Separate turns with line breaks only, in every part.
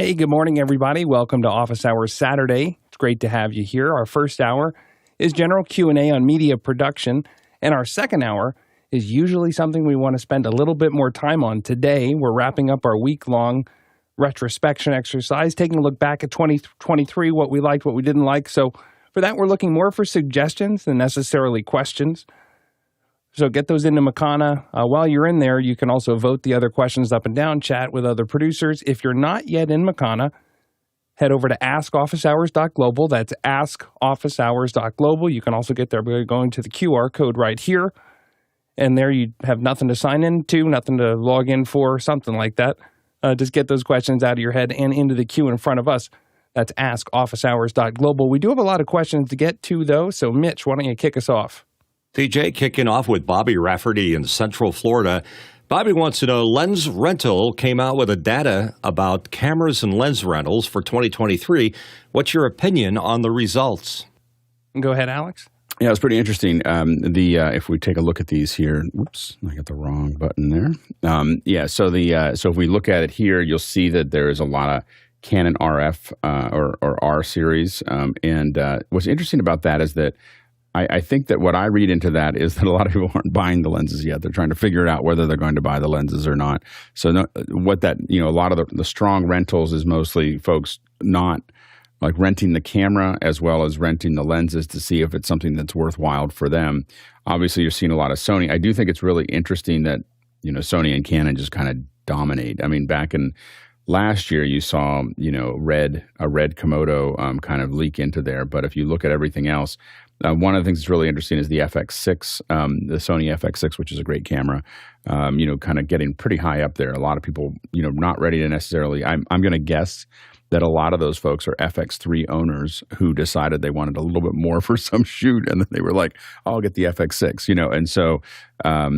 Hey, good morning, everybody. Welcome to Office Hours Saturday. It's great to have you here. Our first hour is general Q&A on media production, and our second hour is usually something we want to spend a little bit more time on. Today, we're wrapping up our week-long retrospection exercise, taking a look back at 2023, what we liked, what we didn't like. So for that, we're looking more for suggestions than necessarily questions. So get those into Mikah. While you're in there, you can also vote the other questions up and down, chat with other producers. If you're not yet in Mikah, head over to askofficehours.global. That's askofficehours.global. You can also get there by going to the QR code right here. And there you have nothing to sign into, nothing to log in for, something like that. Just get those questions out of your head and into the queue in front of us. That's askofficehours.global. We do have a lot of questions to get to, though. So, Mitch, why don't you kick us off?
TJ, kicking off with Bobby Rafferty in Central Florida. Bobby wants to know, Lensrental came out with a data about cameras and lens rentals for 2023. What's your opinion on the results?
Go ahead, Alex.
Yeah, it was pretty interesting. If we take a look at these here, whoops, I got the wrong button there. So if we look at it here, you'll see that there is a lot of Canon RF or R series. And what's interesting about that is that I think that what I read into that is that a lot of people aren't buying the lenses yet. They're trying to figure it out whether they're going to buy the lenses or not. So a lot of the strong rentals is mostly folks not like renting the camera as well as renting the lenses to see if it's something that's worthwhile for them. Obviously, you're seeing a lot of Sony. I do think it's really interesting that, Sony and Canon just kind of dominate. I mean, back in last year, you saw, a red Komodo kind of leak into there. But if you look at everything else, one of the things that's really interesting is the FX6, the Sony FX6, which is a great camera, kind of getting pretty high up there. A lot of people, not ready to necessarily, I'm going to guess that a lot of those folks are FX3 owners who decided they wanted a little bit more for some shoot, and then they were like, I'll get the FX6, and so I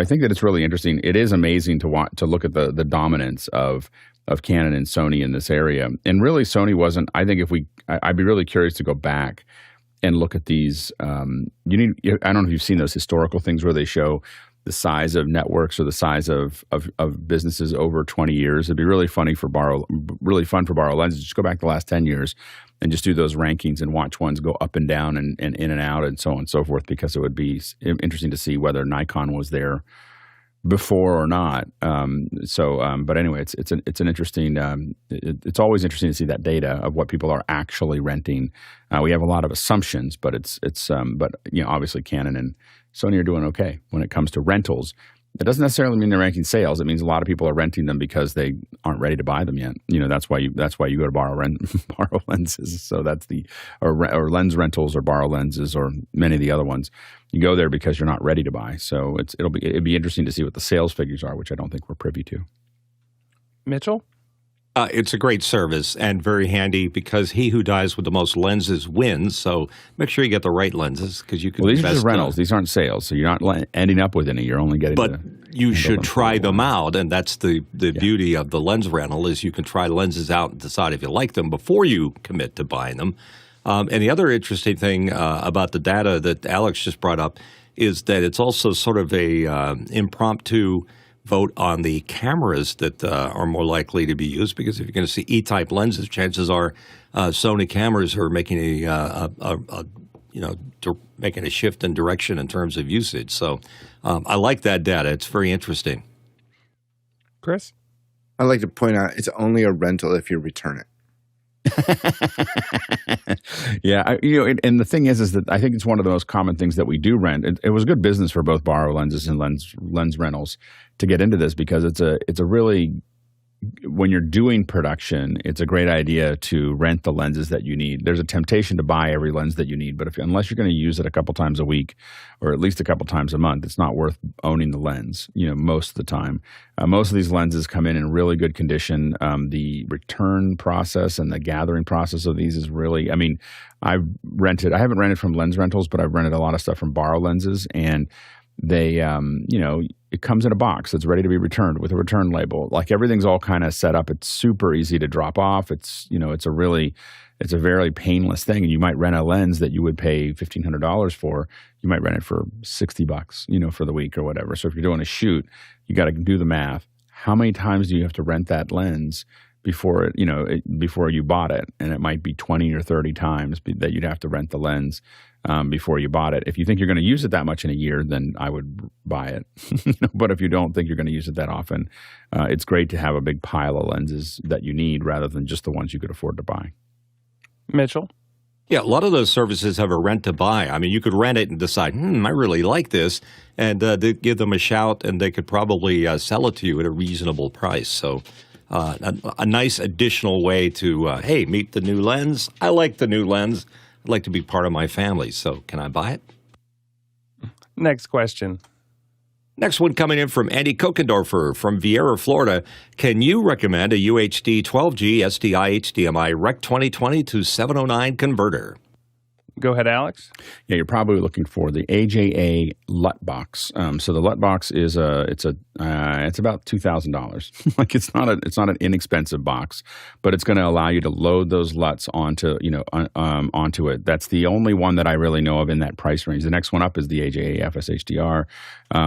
think that it's really interesting. It is amazing to look at the dominance of Canon and Sony in this area. And really, Sony wasn't, I think I'd be really curious to go back and look at these. I don't know if you've seen those historical things where they show the size of networks or the size of businesses over 20 years. It'd be really fun for Borrow Lenses. Just go back the last 10 years and just do those rankings and watch ones go up and down and in and out and so on and so forth, because it would be interesting to see whether Nikon was there before or not. But anyway, it's an interesting. It's always interesting to see that data of what people are actually renting. We have a lot of assumptions, but obviously Canon and Sony are doing okay when it comes to rentals. It doesn't necessarily mean they're ranking sales. It means a lot of people are renting them because they aren't ready to buy them yet. That's why you go to borrow lenses. So that's or lens rentals or borrow lenses or many of the other ones. You go there because you're not ready to buy. So it'd be interesting to see what the sales figures are, which I don't think we're privy to.
Mitchell?
It's a great service and very handy because he who dies with the most lenses wins. So make sure you get the right lenses because you can.
Well, these are just rentals. These aren't sales, so you're not ending up with any. You're only getting.
But you should try them out, and that's the beauty of the lens rental is you can try lenses out and decide if you like them before you commit to buying them. And the other interesting thing about the data that Alex just brought up is that it's also sort of a impromptu vote on the cameras that are more likely to be used, because if you're going to see E-type lenses, chances are Sony cameras are making making a shift in direction in terms of usage. So I like that data. It's very interesting.
Chris?
I'd like to point out it's only a rental if you return it.
Yeah, and the thing is that I think it's one of the most common things that we do rent. It was good business for both borrow lenses and lens rentals to get into this, because it's a really, when you're doing production, it's a great idea to rent the lenses that you need. There's a temptation to buy every lens that you need, but unless you're going to use it a couple times a week or at least a couple times a month, it's not worth owning the lens, most of the time. Most of these lenses come in really good condition. The return process and the gathering process of these is really, I haven't rented from lens rentals, but I've rented a lot of stuff from borrow lenses, and they, it comes in a box that's ready to be returned with a return label. Like everything's all kind of set up. It's super easy to drop off. It's a very painless thing. And you might rent a lens that you would pay $1,500 for. You might rent it for $60, for the week or whatever. So if you're doing a shoot, you got to do the math. How many times do you have to rent that lens before before you bought it, and it might be 20 or 30 times that you'd have to rent the lens before you bought it. If you think you're going to use it that much in a year, then I would buy it. But if you don't think you're going to use it that often, it's great to have a big pile of lenses that you need rather than just the ones you could afford to buy.
Mitchell?
Yeah, a lot of those services have a rent to buy. I mean, you could rent it and decide, I really like this, and give them a shout, and they could probably sell it to you at a reasonable price. So a nice additional way to, hey, meet the new lens. I like the new lens. I'd like to be part of my family, so can I buy it?
Next question.
Next one coming in from Andy Kokendorfer from Vieira, Florida. Can you recommend a UHD 12G SDI HDMI Rec 2020 to 709 converter?
Go ahead, Alex.
Yeah, you're probably looking for the AJA LUT box. So the LUT box is it's about $2,000. Like it's not an inexpensive box, but it's going to allow you to load those LUTs onto it. That's the only one that I really know of in that price range. The next one up is the AJA FS HDR,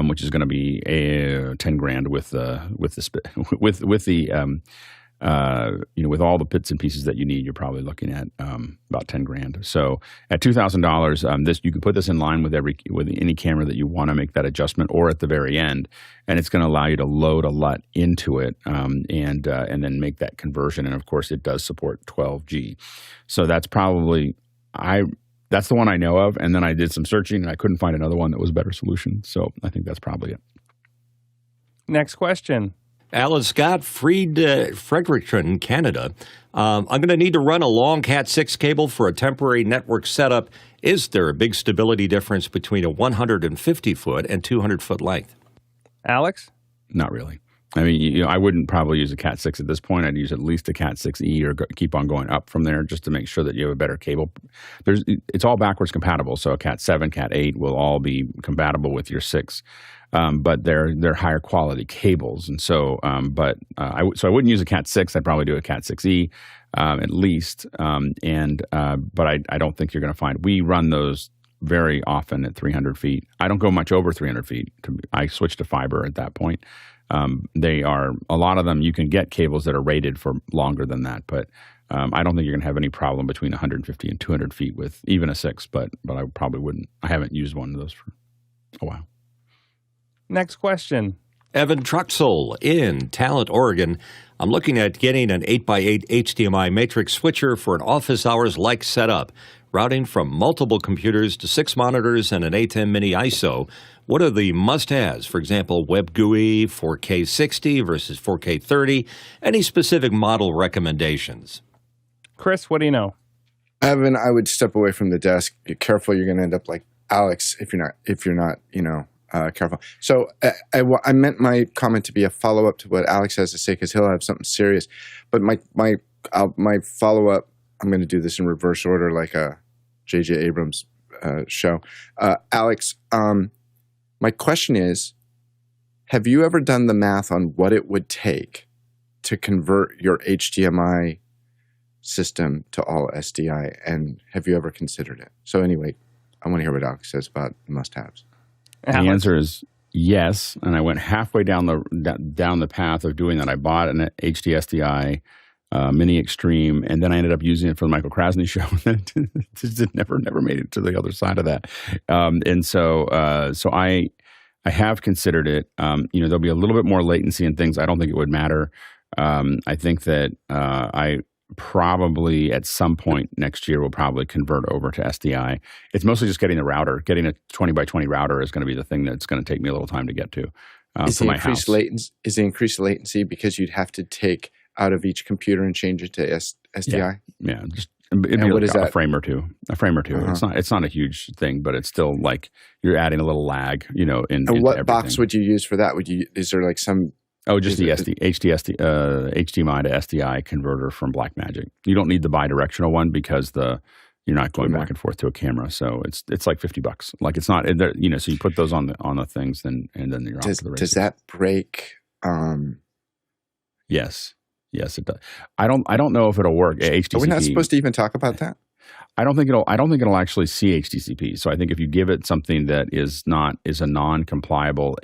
which is going to be $10,000 with all the bits and pieces that you need. You're probably looking at about $10,000. So at $2,000, you can put this in line with any camera that you want to make that adjustment, or at the very end, and it's going to allow you to load a LUT into it and then make that conversion. And of course, it does support 12G. So that's probably that's the one I know of. And then I did some searching, and I couldn't find another one that was a better solution. So I think that's probably it.
Next question.
Alan Scott, Fredericton, Canada. I'm going to need to run a long Cat6 cable for a temporary network setup. Is there a big stability difference between a 150-foot and 200-foot length?
Alex?
Not really. I mean, I wouldn't probably use a Cat6 at this point. I'd use at least a Cat6E or keep on going up from there just to make sure that you have a better cable. It's all backwards compatible, so a Cat7, Cat8 will all be compatible with your 6. But they're higher quality cables, and so I wouldn't use a Cat6. I'd probably do a Cat6E at least. But I don't think you're going to find. We run those very often at 300 feet. I don't go much over 300 feet. I switch to fiber at that point. They are a lot of them. You can get cables that are rated for longer than that, but I don't think you're going to have any problem between 150 and 200 feet with even a 6. But I probably wouldn't. I haven't used one of those for a while.
Next question.
Evan Truxell in Talent, Oregon. I'm looking at getting an 8x8 HDMI matrix switcher for an office hours-like setup, routing from multiple computers to 6 monitors and an ATEM Mini ISO. What are the must-haves? For example, web GUI, 4K 60 versus 4K 30. Any specific model recommendations?
Chris, what do you know?
Evan, I would step away from the desk. Be careful; you're going to end up like Alex if you're not, careful. So I meant my comment to be a follow-up to what Alex has to say, because he'll have something serious. But my follow-up, I'm going to do this in reverse order, like a J.J. Abrams show. Alex, my question is, have you ever done the math on what it would take to convert your HDMI system to all SDI, and have you ever considered it? So anyway, I want to hear what Alex says about the must-haves.
The answer is yes, and I went halfway down the path of doing that. I bought an HD SDI Mini Extreme, and then I ended up using it for the Michael Krasny show. It never made it to the other side of that. So I have considered it. There'll be a little bit more latency and things. I don't think it would matter. I think that I probably at some point next year will probably convert over to SDI. It's mostly just getting the router. Getting a 20 by 20 router is going to be the thing that's going to take me a little time to get to for my house.
Is the increased latency because you'd have to take out of each computer and change it to SDI?
Yeah, just it'd be like a frame or two. Uh-huh. It's not a huge thing, but it's still like you're adding a little lag, in what everything.
Box would you use for that? Is there like some?
Oh, just the HDMI to SDI converter from Blackmagic. You don't need the bi-directional one because you're not going back and forth to a camera. So it's like $50. Like it's not, so you put those on the things, and then you're off to the races.
Does that break?
Yes, it does. I don't know if it'll work. HDCP.
Are we not supposed to even talk about that?
I don't think it'll actually see HDCP. So I think if you give it something that is a non-compliable,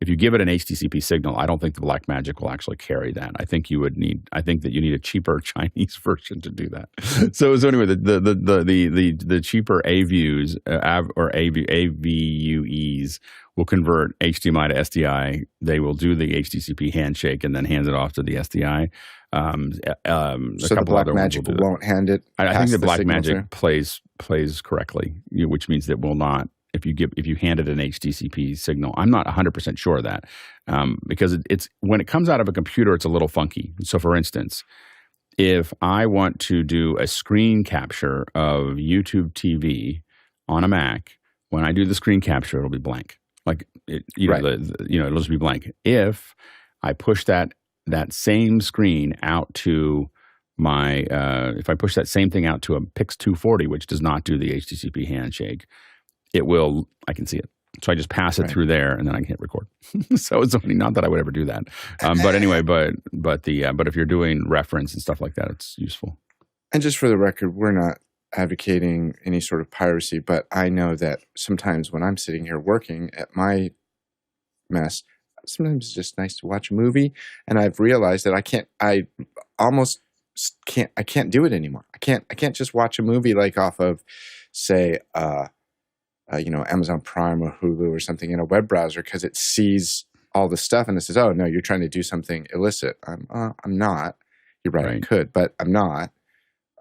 if you give it an HDCP signal, I don't think the Blackmagic will actually carry that. I think that you need a cheaper Chinese version to do that. So anyway, the cheaper AVUs or AVUEs will convert HDMI to SDI. They will do the HDCP handshake and then hand it off to the SDI.
So the Blackmagic won't hand it.
I think the Blackmagic plays correctly, which means that will not. If you hand it an HDCP signal, I'm not 100% sure of that because it's when it comes out of a computer, it's a little funky. So, for instance, if I want to do a screen capture of YouTube TV on a Mac, when I do the screen capture, it'll be blank. Like it'll just be blank. If I push that same screen out to my, if I push that same thing out to a Pix 240, which does not do the HDCP handshake, I can see it. So I just pass it through there and then I can hit record. So it's only not that I would ever do that. But anyway, but if you're doing reference and stuff like that, it's useful.
And just for the record, we're not advocating any sort of piracy, but I know that sometimes when I'm sitting here working at my mess, sometimes it's just nice to watch a movie. And I've realized that I can't do it anymore. I can't just watch a movie like off of, say, Amazon Prime or Hulu or something in a web browser because it sees all the stuff and it says, "Oh no, you're trying to do something illicit." I'm not. You're right. I could, but I'm not.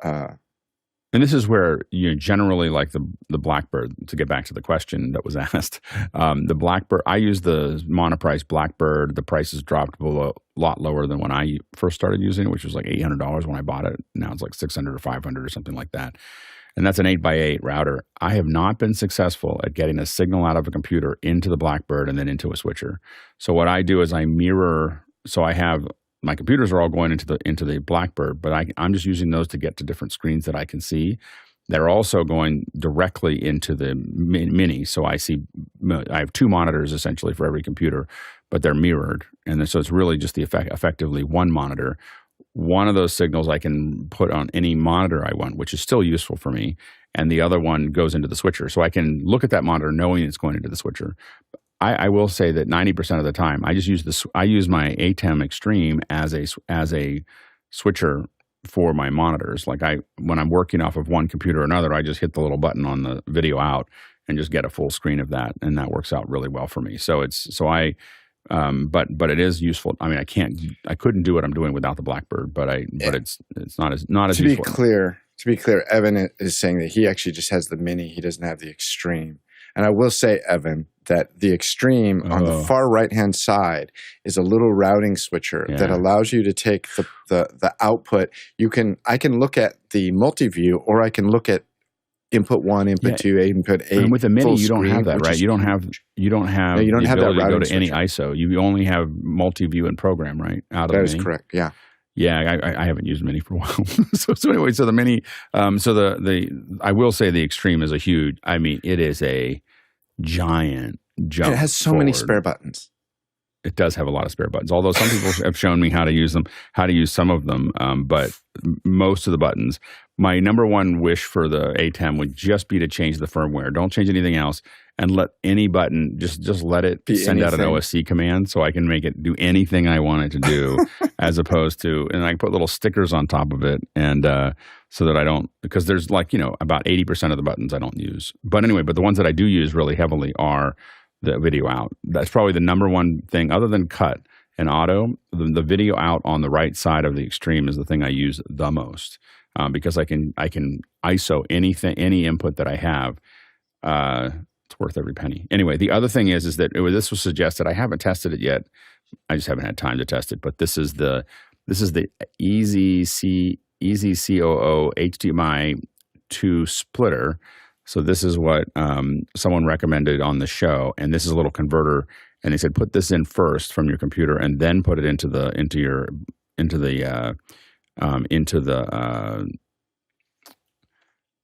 And this is where generally like the Blackbird. To get back to the question that was asked, the Blackbird. I use the monoprice Blackbird. The price has dropped a lot lower than when I first started using it, which was like $800 when I bought it. Now it's like $600 or $500 or something like that. And that's an 8x8 router. I have not been successful at getting a signal out of a computer into the Blackbird and then into a switcher. So what I do is I mirror. So I have my computers are all going into the Blackbird, but I'm just using those to get to different screens that I can see. They're also going directly into the Mini. So I have two monitors essentially for every computer, but they're mirrored, and so it's really just effectively one monitor. One of those signals I can put on any monitor I want, which is still useful for me, and the other one goes into the switcher. So I can look at that monitor knowing it's going into the switcher. I will say that 90% of the time, I use my Atem Extreme as a switcher for my monitors. Like when I'm working off of one computer or another, I just hit the little button on the video out and just get a full screen of that, and that works out really well for me. But it is useful. I mean, I couldn't do what I'm doing without the Blackbird, but it's not as useful.
To be clear, Evan is saying that he actually just has the Mini. He doesn't have the Extreme. And I will say, Evan, that the Extreme on the far right-hand side is a little routing switcher that allows you to take the output. I can look at the multi-view, or I can look at input 1, input 2, input 8.
And with the Mini, you don't have that, right? You don't have the ability to go to any ISO. You only have multi-view and program, right? Out of the Mini.
That is correct. Yeah.
Yeah, I haven't used Mini for a while. so anyway, so the Mini, I will say the Extreme is it is a giant jump.
It has so many spare buttons.
It does have a lot of spare buttons. Although some people have shown me how to use some of them, but most of the buttons. My number one wish for the Atem would just be to change the firmware. Don't change anything else, and let any button just let it send out an OSC command, so I can make it do anything I want it to do, as opposed to, and I can put little stickers on top of it, and so that I don't, because there's about 80% of the buttons I don't use. But anyway, the ones that I do use really heavily are the video out. That's probably the number one thing, other than cut and auto. The video out on the right side of the Extreme is the thing I use the most, because I can ISO any input that I have. It's worth every penny. Anyway, the other thing is that this was suggested. I haven't tested it yet. I just haven't had time to test it. But this is the Easy COO HDMI 2 splitter. So this is what someone recommended on the show, and this is a little converter. And they said put this in first from your computer, and then put it into the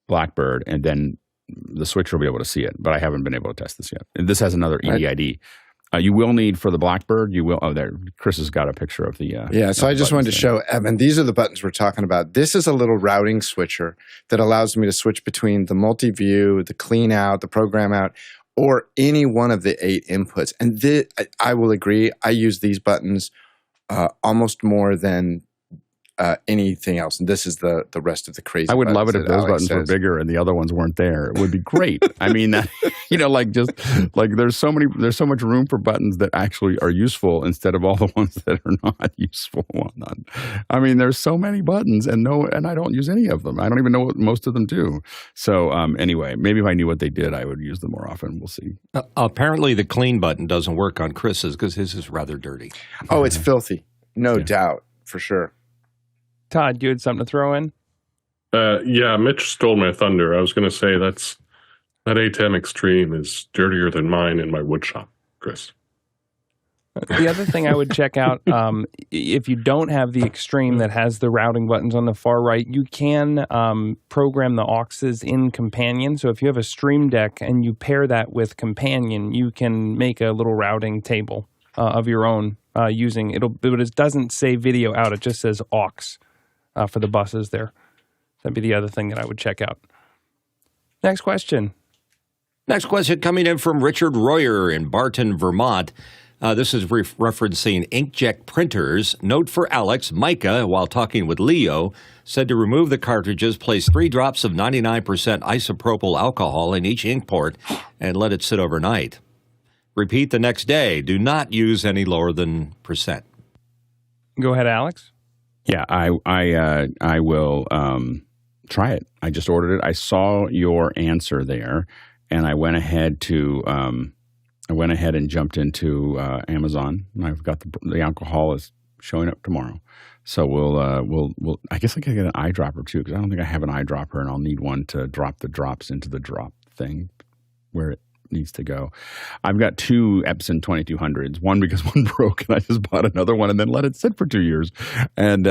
Blackbird, and then the switcher will be able to see it. But I haven't been able to test this yet. And this has another EDID. You will need for the Blackbird. There. Chris has got a picture of the.
So I just wanted to show Evan. These are the buttons we're talking about. This is a little routing switcher that allows me to switch between the multi-view, the clean out, the program out, or any one of the 8 inputs. And I will agree, I use these buttons almost more than anything else. And this is the rest of the crazy
I would love it if those
Alex
buttons were bigger and the other ones weren't there. It would be great. I mean, that, there's so much room for buttons that actually are useful instead of all the ones that are not useful. I mean, there's so many buttons and I don't use any of them. I don't even know what most of them do. So anyway, maybe if I knew what they did, I would use them more often. We'll see.
Apparently the clean button doesn't work on Chris's because his is rather dirty.
Oh, it's filthy. No doubt, for sure.
Todd, you had something to throw in?
Yeah, Mitch stole my thunder. I was going to say that Atem Extreme is dirtier than mine in my wood shop, Chris.
The other thing I would check out, if you don't have the Extreme that has the routing buttons on the far right, you can program the auxes in Companion. So if you have a Stream Deck and you pair that with Companion, you can make a little routing table of your own using it. But it doesn't say video out. It just says aux for the buses there. That'd be the other thing that I would check out. Next question.
Next question coming in from Richard Royer in Barton, Vermont. This is referencing inkjet printers. Note for Alex, Mikah, while talking with Leo, said to remove the cartridges, place 3 drops of 99% isopropyl alcohol in each ink port and let it sit overnight. Repeat the next day. Do not use any lower than %.
Go ahead, Alex.
Yeah, I will try it. I just ordered it. I saw your answer there, and I went ahead and jumped into Amazon. I've got the alcohol is showing up tomorrow, so we'll. I guess I could get an eyedropper too, because I don't think I have an eyedropper, and I'll need one to drop the drops into the drop thing where it needs to go. I've got 2 Epson 2200s, one because one broke and I just bought another one and then let it sit for 2 years. And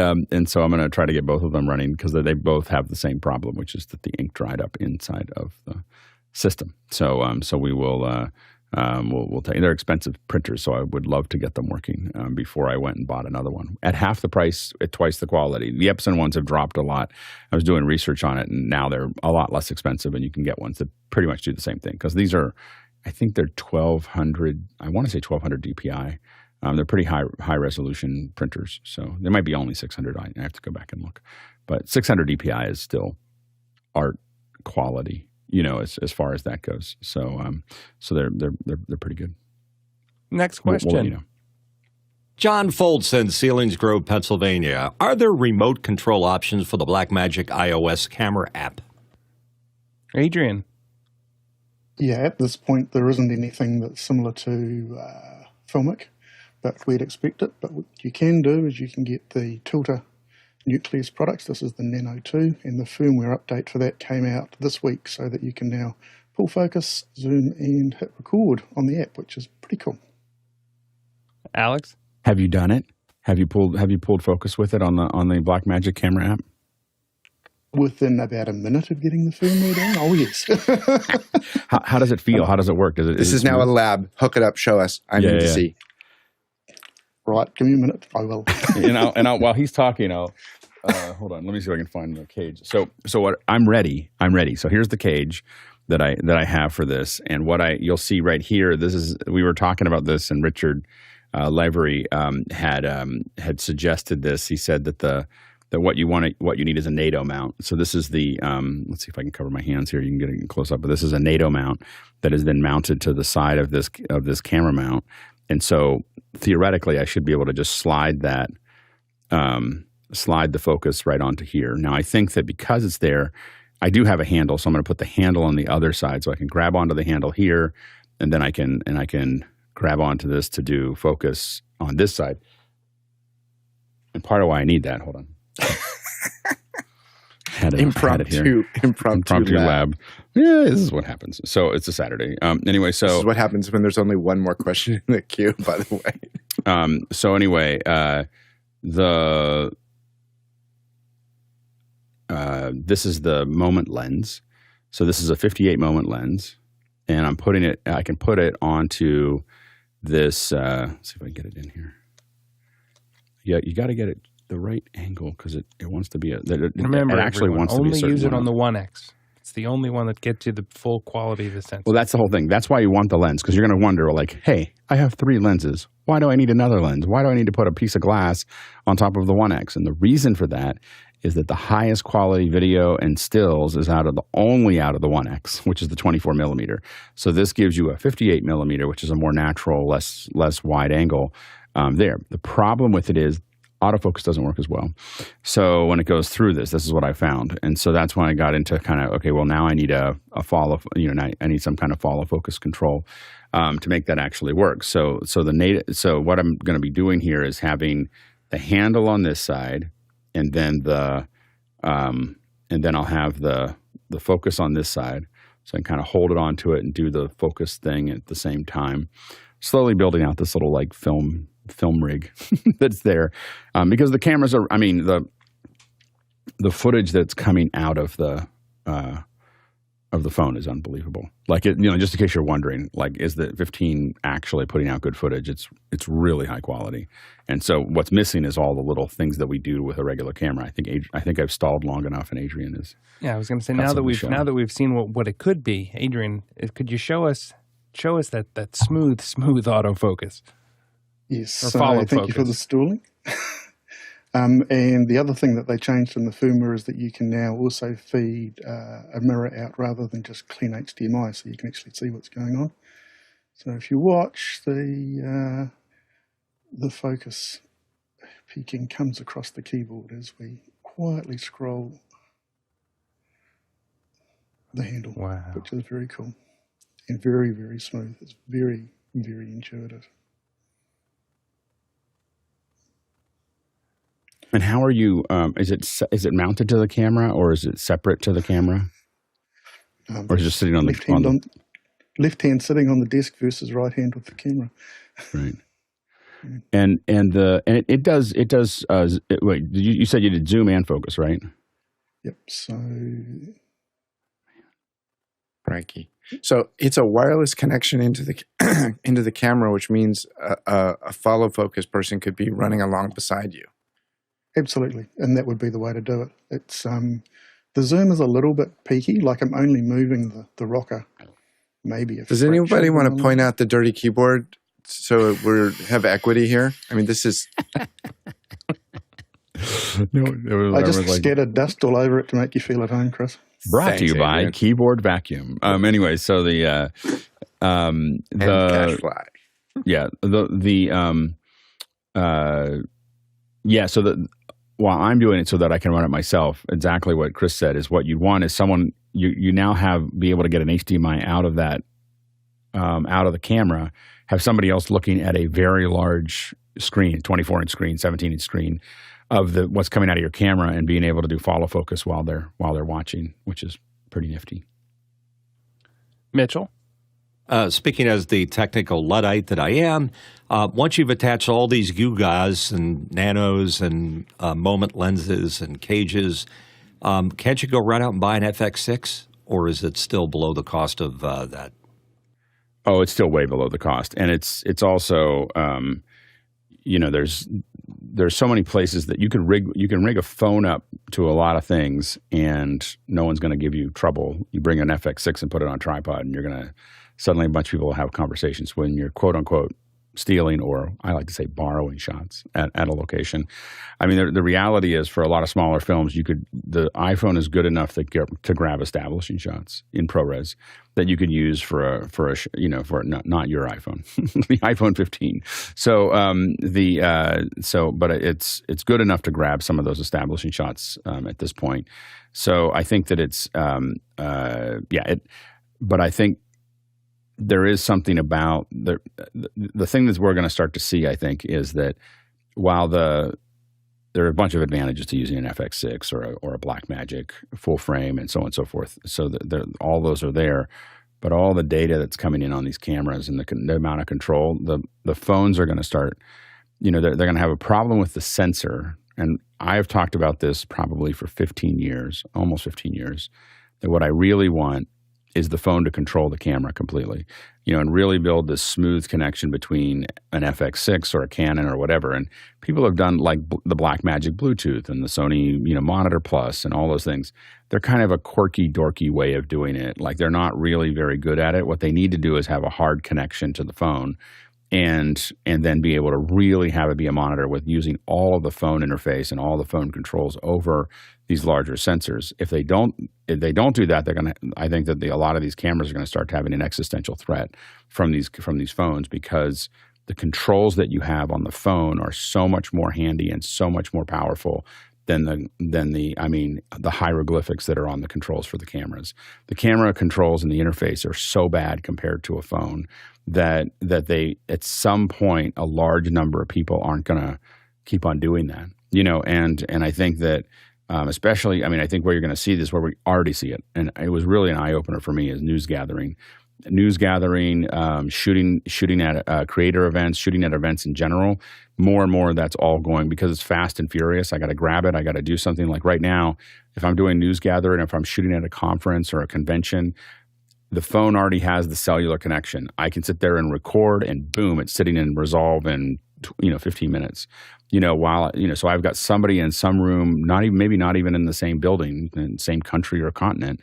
so I'm going to try to get both of them running because they both have the same problem, which is that the ink dried up inside of the system. So we will we'll take. They're expensive printers, so I would love to get them working before I went and bought another one at half the price, at twice the quality. The Epson ones have dropped a lot. I was doing research on it, and now they're a lot less expensive, and you can get ones that pretty much do the same thing. Because these are, I think they're 1200. I want to say 1200 DPI. They're pretty high resolution printers, so they might be only 600. I have to go back and look, but 600 DPI is still art quality, as far as that goes. So they're pretty good.
Next question.
We'll
John Foldson, Sealings Grove, Pennsylvania. Are there remote control options for the Blackmagic iOS Camera App?
Adrian.
Yeah, at this point, there isn't anything that's similar to Filmic, but we'd expect it. But what you can do is you can get the Tilter Nucleus products. This is the Nano 2, and the firmware update for that came out this week, so that you can now pull focus, zoom, and hit record on the app, which is pretty cool.
Alex?
Have you done it? Have you pulled focus with it on the Blackmagic Camera App?
Within about a minute of getting the firmware down, oh yes.
How does it feel? How does it work?
This is now a lab. Hook it up. Show us. I need to see.
Right, give me a minute. I will.
and while he's talking, I'll hold on. Let me see if I can find the cage. So what? I'm ready. So here's the cage that I have for this, and you'll see right here. We were talking about this, and Richard Levery had suggested this. He said that what you need is a NATO mount. So this is the let's see if I can cover my hands here. You can get it close up. But this is a NATO mount that is then mounted to the side of this camera mount. And so theoretically, I should be able to just slide the focus right onto here. Now I think that because it's there, I do have a handle, so I'm going to put the handle on the other side, so I can grab onto the handle here, and then I can grab onto this to do focus on this side. And part of why I need that, hold on.
Impromptu
lab. Yeah, this is what happens. So it's a Saturday. Anyway, so
this is what happens when there's only one more question in the queue, by the way.
So anyway, this is the moment lens. So this is a 58 moment lens, and I can put it onto this. Let's see if I can get it in here. Yeah, you got to get it the right angle because it wants to be
Remember,
it actually wants to be a certain
only use it
one.
on the 1X. It's the only one that gets you the full quality of the sensor.
Well, that's the whole thing. That's why you want the lens, because you're going to wonder, like, hey, I have 3 lenses. Why do I need another lens? Why do I need to put a piece of glass on top of the 1X? And the reason for that is that the highest quality video and stills is only out of the 1X, which is the 24 millimeter. So this gives you a 58 millimeter, which is a more natural, less wide angle there. The problem with it is autofocus doesn't work as well. So when it goes through this is what I found. And so that's when I got into kind of, okay, well, now I need a follow, I need some kind of follow focus control to make that actually work. So what I'm going to be doing here is having the handle on this side, and then I'll have the focus on this side. So I can kind of hold it onto it and do the focus thing at the same time, slowly building out this little like film rig that's there, because the cameras are, the footage that's coming out of the phone is unbelievable. Like just in case you're wondering, like, is the 15 actually putting out good footage? It's really high quality. And so what's missing is all the little things that we do with a regular camera. I think I've stalled long enough, and Adrian is.
Yeah, I was going to say, now that we've seen what it could be, Adrian, could you show us that smooth autofocus?
Yes,
Or follow
thank you for the stalling. And the other thing that they changed in the firmware is that you can now also feed a mirror out rather than just clean HDMI, so you can actually see what's going on. So if you watch, the focus peaking comes across the keyboard as we quietly scroll the handle,
Wow.
which is very cool and very, very smooth. It's very, very intuitive.
And how are you? Is it mounted to the camera, or is it separate to the camera, or is it just sitting on
left hand sitting on the desk versus right hand with the camera?
Right. And it does. Wait, you said you did zoom and focus, right?
Yep. So,
Frankie. So it's a wireless connection into the camera, which means a follow focus person could be running along beside you.
absolutely, and that would be the way to do it. It's the zoom is a little bit peaky, like I'm only moving the rocker. Maybe.
Does anybody want to point out the dirty keyboard so we have equity here? I mean, this is.
I just scattered dust all over it to make you feel at home, Chris.
Brought to you by
Adrian.
Keyboard Vacuum. Anyway, so the
Cashfly.
yeah so while I'm doing it so that I can run it myself, exactly what Chris said is what you want is someone you now be able to get an HDMI out of that out of the camera, have somebody else looking at a very large screen, 24-inch screen, 17-inch screen of what's coming out of your camera, and being able to do follow focus while they're watching, which is pretty nifty.
Mitchell?
Speaking as the technical Luddite that I am, once you've attached all these gewgaws and nanos and moment lenses and cages, can't you go run out and buy an FX6, or is it still below the cost of that?
Oh, it's still way below the cost, and it's also there's so many places that you can rig a phone up to a lot of things, and no one's going to give you trouble. You bring an FX6 and put it on a tripod, and you're going to suddenly a bunch of people will have conversations when you're quote unquote stealing, or I like to say borrowing shots at a location. I mean, the reality is for a lot of smaller films, the iPhone is good enough to grab establishing shots in ProRes that you could use for not your iPhone, the iPhone 15. But it's good enough to grab some of those establishing shots at this point. So I think that it's but I think there is something about the thing that we're going to start to see, I think, is that while there are a bunch of advantages to using an FX6 or a Blackmagic full frame and so on and so forth, so that all those are there, but all the data that's coming in on these cameras and the amount of control, the phones are going to start, they're going to have a problem with the sensor. And I've talked about this probably for almost 15 years, that what I really want is the phone to control the camera completely, and really build this smooth connection between an FX6 or a Canon or whatever. And people have done like the Blackmagic Bluetooth and the Sony, Monitor Plus and all those things. They're kind of a quirky, dorky way of doing it. Like they're not really very good at it. What they need to do is have a hard connection to the phone and then be able to really have it be a monitor with using all of the phone interface and all the phone controls over these larger sensors. If they don't do that, I think that a lot of these cameras are going to start having an existential threat from these phones, because the controls that you have on the phone are so much more handy and so much more powerful than the hieroglyphics that are on the controls for the cameras. The camera controls and the interface are so bad compared to a phone that they, at some point, a large number of people aren't going to keep on doing that. And I think that especially, I think where you're going to see this, where we already see it, and it was really an eye opener for me, is news gathering, shooting at creator events, shooting at events in general. More and more, that's all going, because it's fast and furious. I got to grab it. I got to do something. Like right now, if I'm doing news gathering, if I'm shooting at a conference or a convention, the phone already has the cellular connection. I can sit there and record, and boom, it's sitting in Resolve in 15 minutes. So I've got somebody in some room, maybe not even in the same building, in the same country or continent,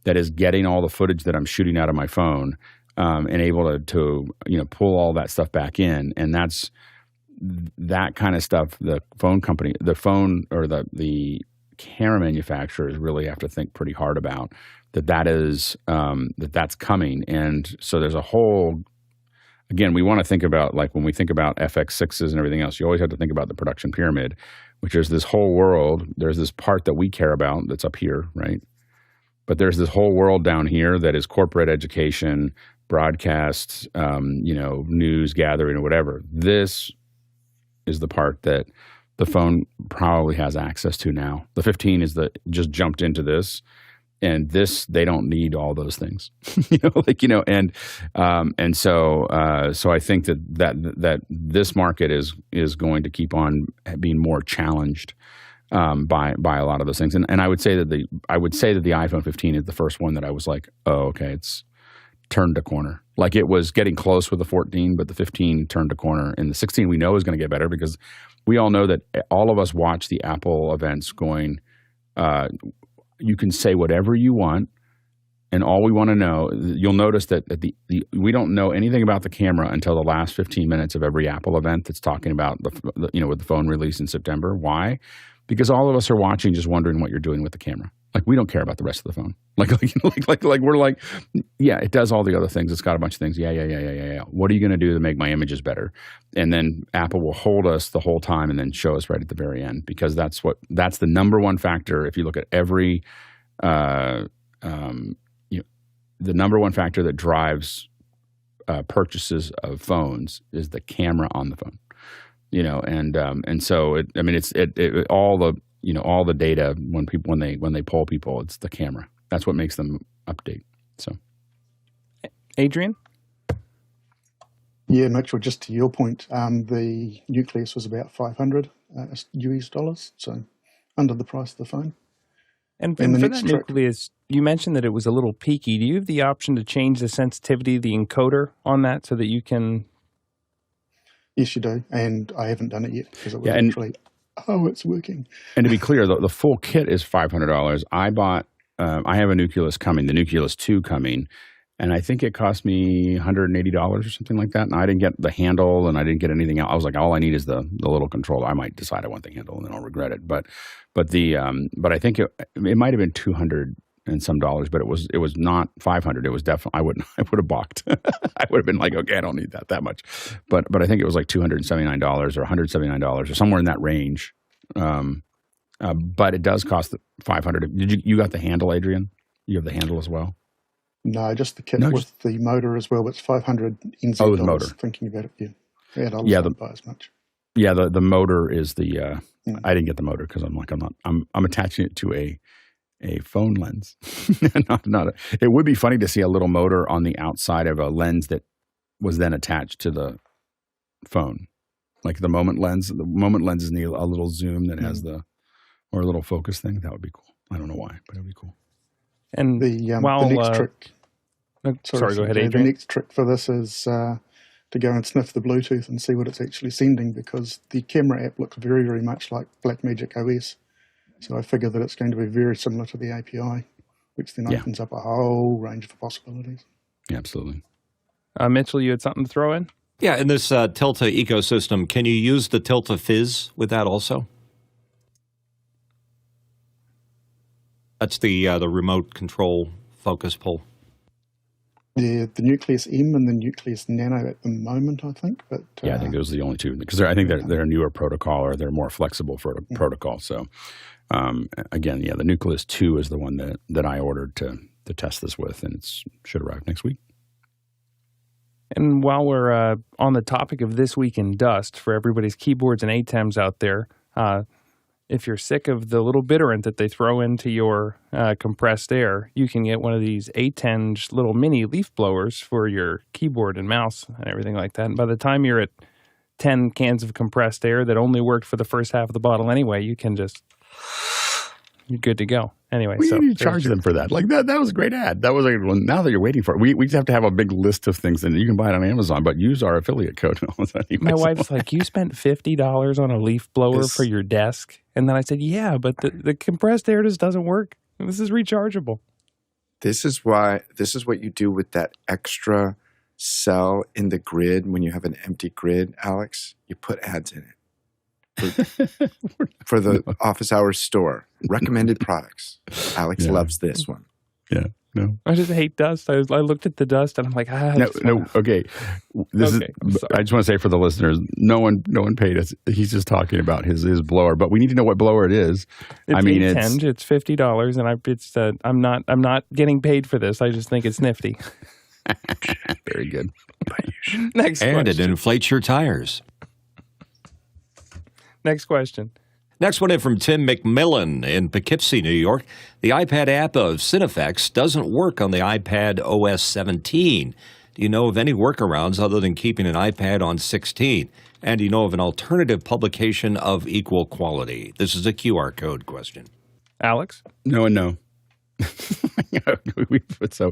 that is getting all the footage that I'm shooting out of my phone, and able to pull all that stuff back in. And that's that kind of stuff. The phone or the camera manufacturers really have to think pretty hard about that's coming. And so there's a whole. Again, we want to think about, like when we think about FX6s and everything else, you always have to think about the production pyramid, which is this whole world. There's this part that we care about that's up here, right? But there's this whole world down here that is corporate education, broadcasts, news gathering or whatever. This is the part that the phone probably has access to now. The 15 is just jumped into this. And this, they don't need all those things, and so I think that this market is going to keep on being more challenged by a lot of those things. And I would say that the iPhone 15 is the first one that I was like, oh, okay, it's turned a corner. Like it was getting close with the 14, but the 15 turned a corner, and the 16 we know is going to get better, because we all know that all of us watch the Apple events going. You can say whatever you want, and all we want to know, you'll notice that we don't know anything about the camera until the last 15 minutes of every Apple event that's talking about with the phone release in September. Why? Because all of us are watching, just wondering what you're doing with the camera. Like we don't care about the rest of the phone. Like we're like, yeah, it does all the other things. It's got a bunch of things. Yeah. What are you going to do to make my images better? And then Apple will hold us the whole time and then show us right at the very end, because that's the number one factor. If you look at every, the number one factor that drives purchases of phones is the camera on the phone. And so all the data when they poll people, it's the camera. That's what makes them update. So,
Adrian?
Yeah, Mitchell, just to your point, the Nucleus was about $500 US dollars, so under the price of the phone.
And for that Nucleus, you mentioned that it was a little peaky. Do you have the option to change the sensitivity, the encoder on that, so that you can?
Yes, you do, and I haven't done it yet because it was actually. Oh, it's working. And
to be clear, the full kit is $500. I bought. I have a Nucleus coming, the Nucleus 2 coming, and I think it cost me $180 or something like that. And I didn't get the handle, and I didn't get anything else. I was like, all I need is the little controller. I might decide I want the handle, and then I'll regret it. But I think it might have been $200 and some dollars, but it was not $500. It was definitely I would have balked. I would have been like, okay, I don't need that much. But I think it was like $279 or $179 or somewhere in that range. But it does cost $500. You got the handle, Adrian? You have the handle as well?
No, just the kit with the motor as well. It's $500 NZ dollars.
The motor.
Thinking about it, yeah. Don't buy as much.
Yeah, the motor is the. I didn't get the motor because I'm attaching it to a phone lens. It would be funny to see a little motor on the outside of a lens that was then attached to the phone, like the moment lens. The moment lenses need a little zoom that has or a little focus thing. That would be cool. I don't know why, but it would be cool.
And
the next trick.
Sorry, go ahead,
CJ.
Adrian.
The next trick for this is to go and sniff the Bluetooth and see what it's actually sending, because the camera app looks very, very much like Blackmagic OS. So I figure that it's going to be very similar to the API, which then opens up a whole range of possibilities.
Yeah, absolutely.
Mitchell, you had something to throw in?
Yeah, in this Tilta ecosystem, can you use the Tilta Fizz with that also? That's the remote control focus pull.
Yeah, the Nucleus M and the Nucleus Nano at the moment, I think. But
I think those are the only two, because I think they're a newer protocol, or they're more flexible for a protocol. So again, the Nucleus 2 is the one that I ordered to test this with, and it should arrive next week.
And while we're on the topic of This Week in Dust, for everybody's keyboards and ATEMs out there, if you're sick of the little bitterant that they throw into your compressed air, you can get one of these A10 little mini leaf blowers for your keyboard and mouse and everything like that. And by the time you're at 10 cans of compressed air that only worked for the first half of the bottle anyway, you're good to go. Anyway,
We need to charge them for that. Like that was a great ad. That was now that you're waiting for it. We just have to have a big list of things, and you can buy it on Amazon, but use our affiliate code. Anyway,
my wife's like, you spent $50 on a leaf blower for your desk? And then I said, yeah, but the compressed air just doesn't work. This is rechargeable.
This is what you do with that extra cell in the grid when you have an empty grid, Alex. You put ads in it. For the office hours store. Recommended products. Alex loves this one.
Yeah. No.
I just hate dust. I looked at the dust and I'm like,
No. Okay. I just want to say for the listeners, no one paid us. He's just talking about his blower, but we need to know what blower it is.
It's $50, and I'm not getting paid for this. I just think it's nifty.
Very good.
Next question.
And it inflates your tires.
Next question.
Next one in from Tim McMillan in Poughkeepsie, New York. The iPad app of Cinefex doesn't work on the iPadOS 17. Do you know of any workarounds other than keeping an iPad on 16? And do you know of an alternative publication of equal quality? This is a QR code question.
Alex?
No and no. So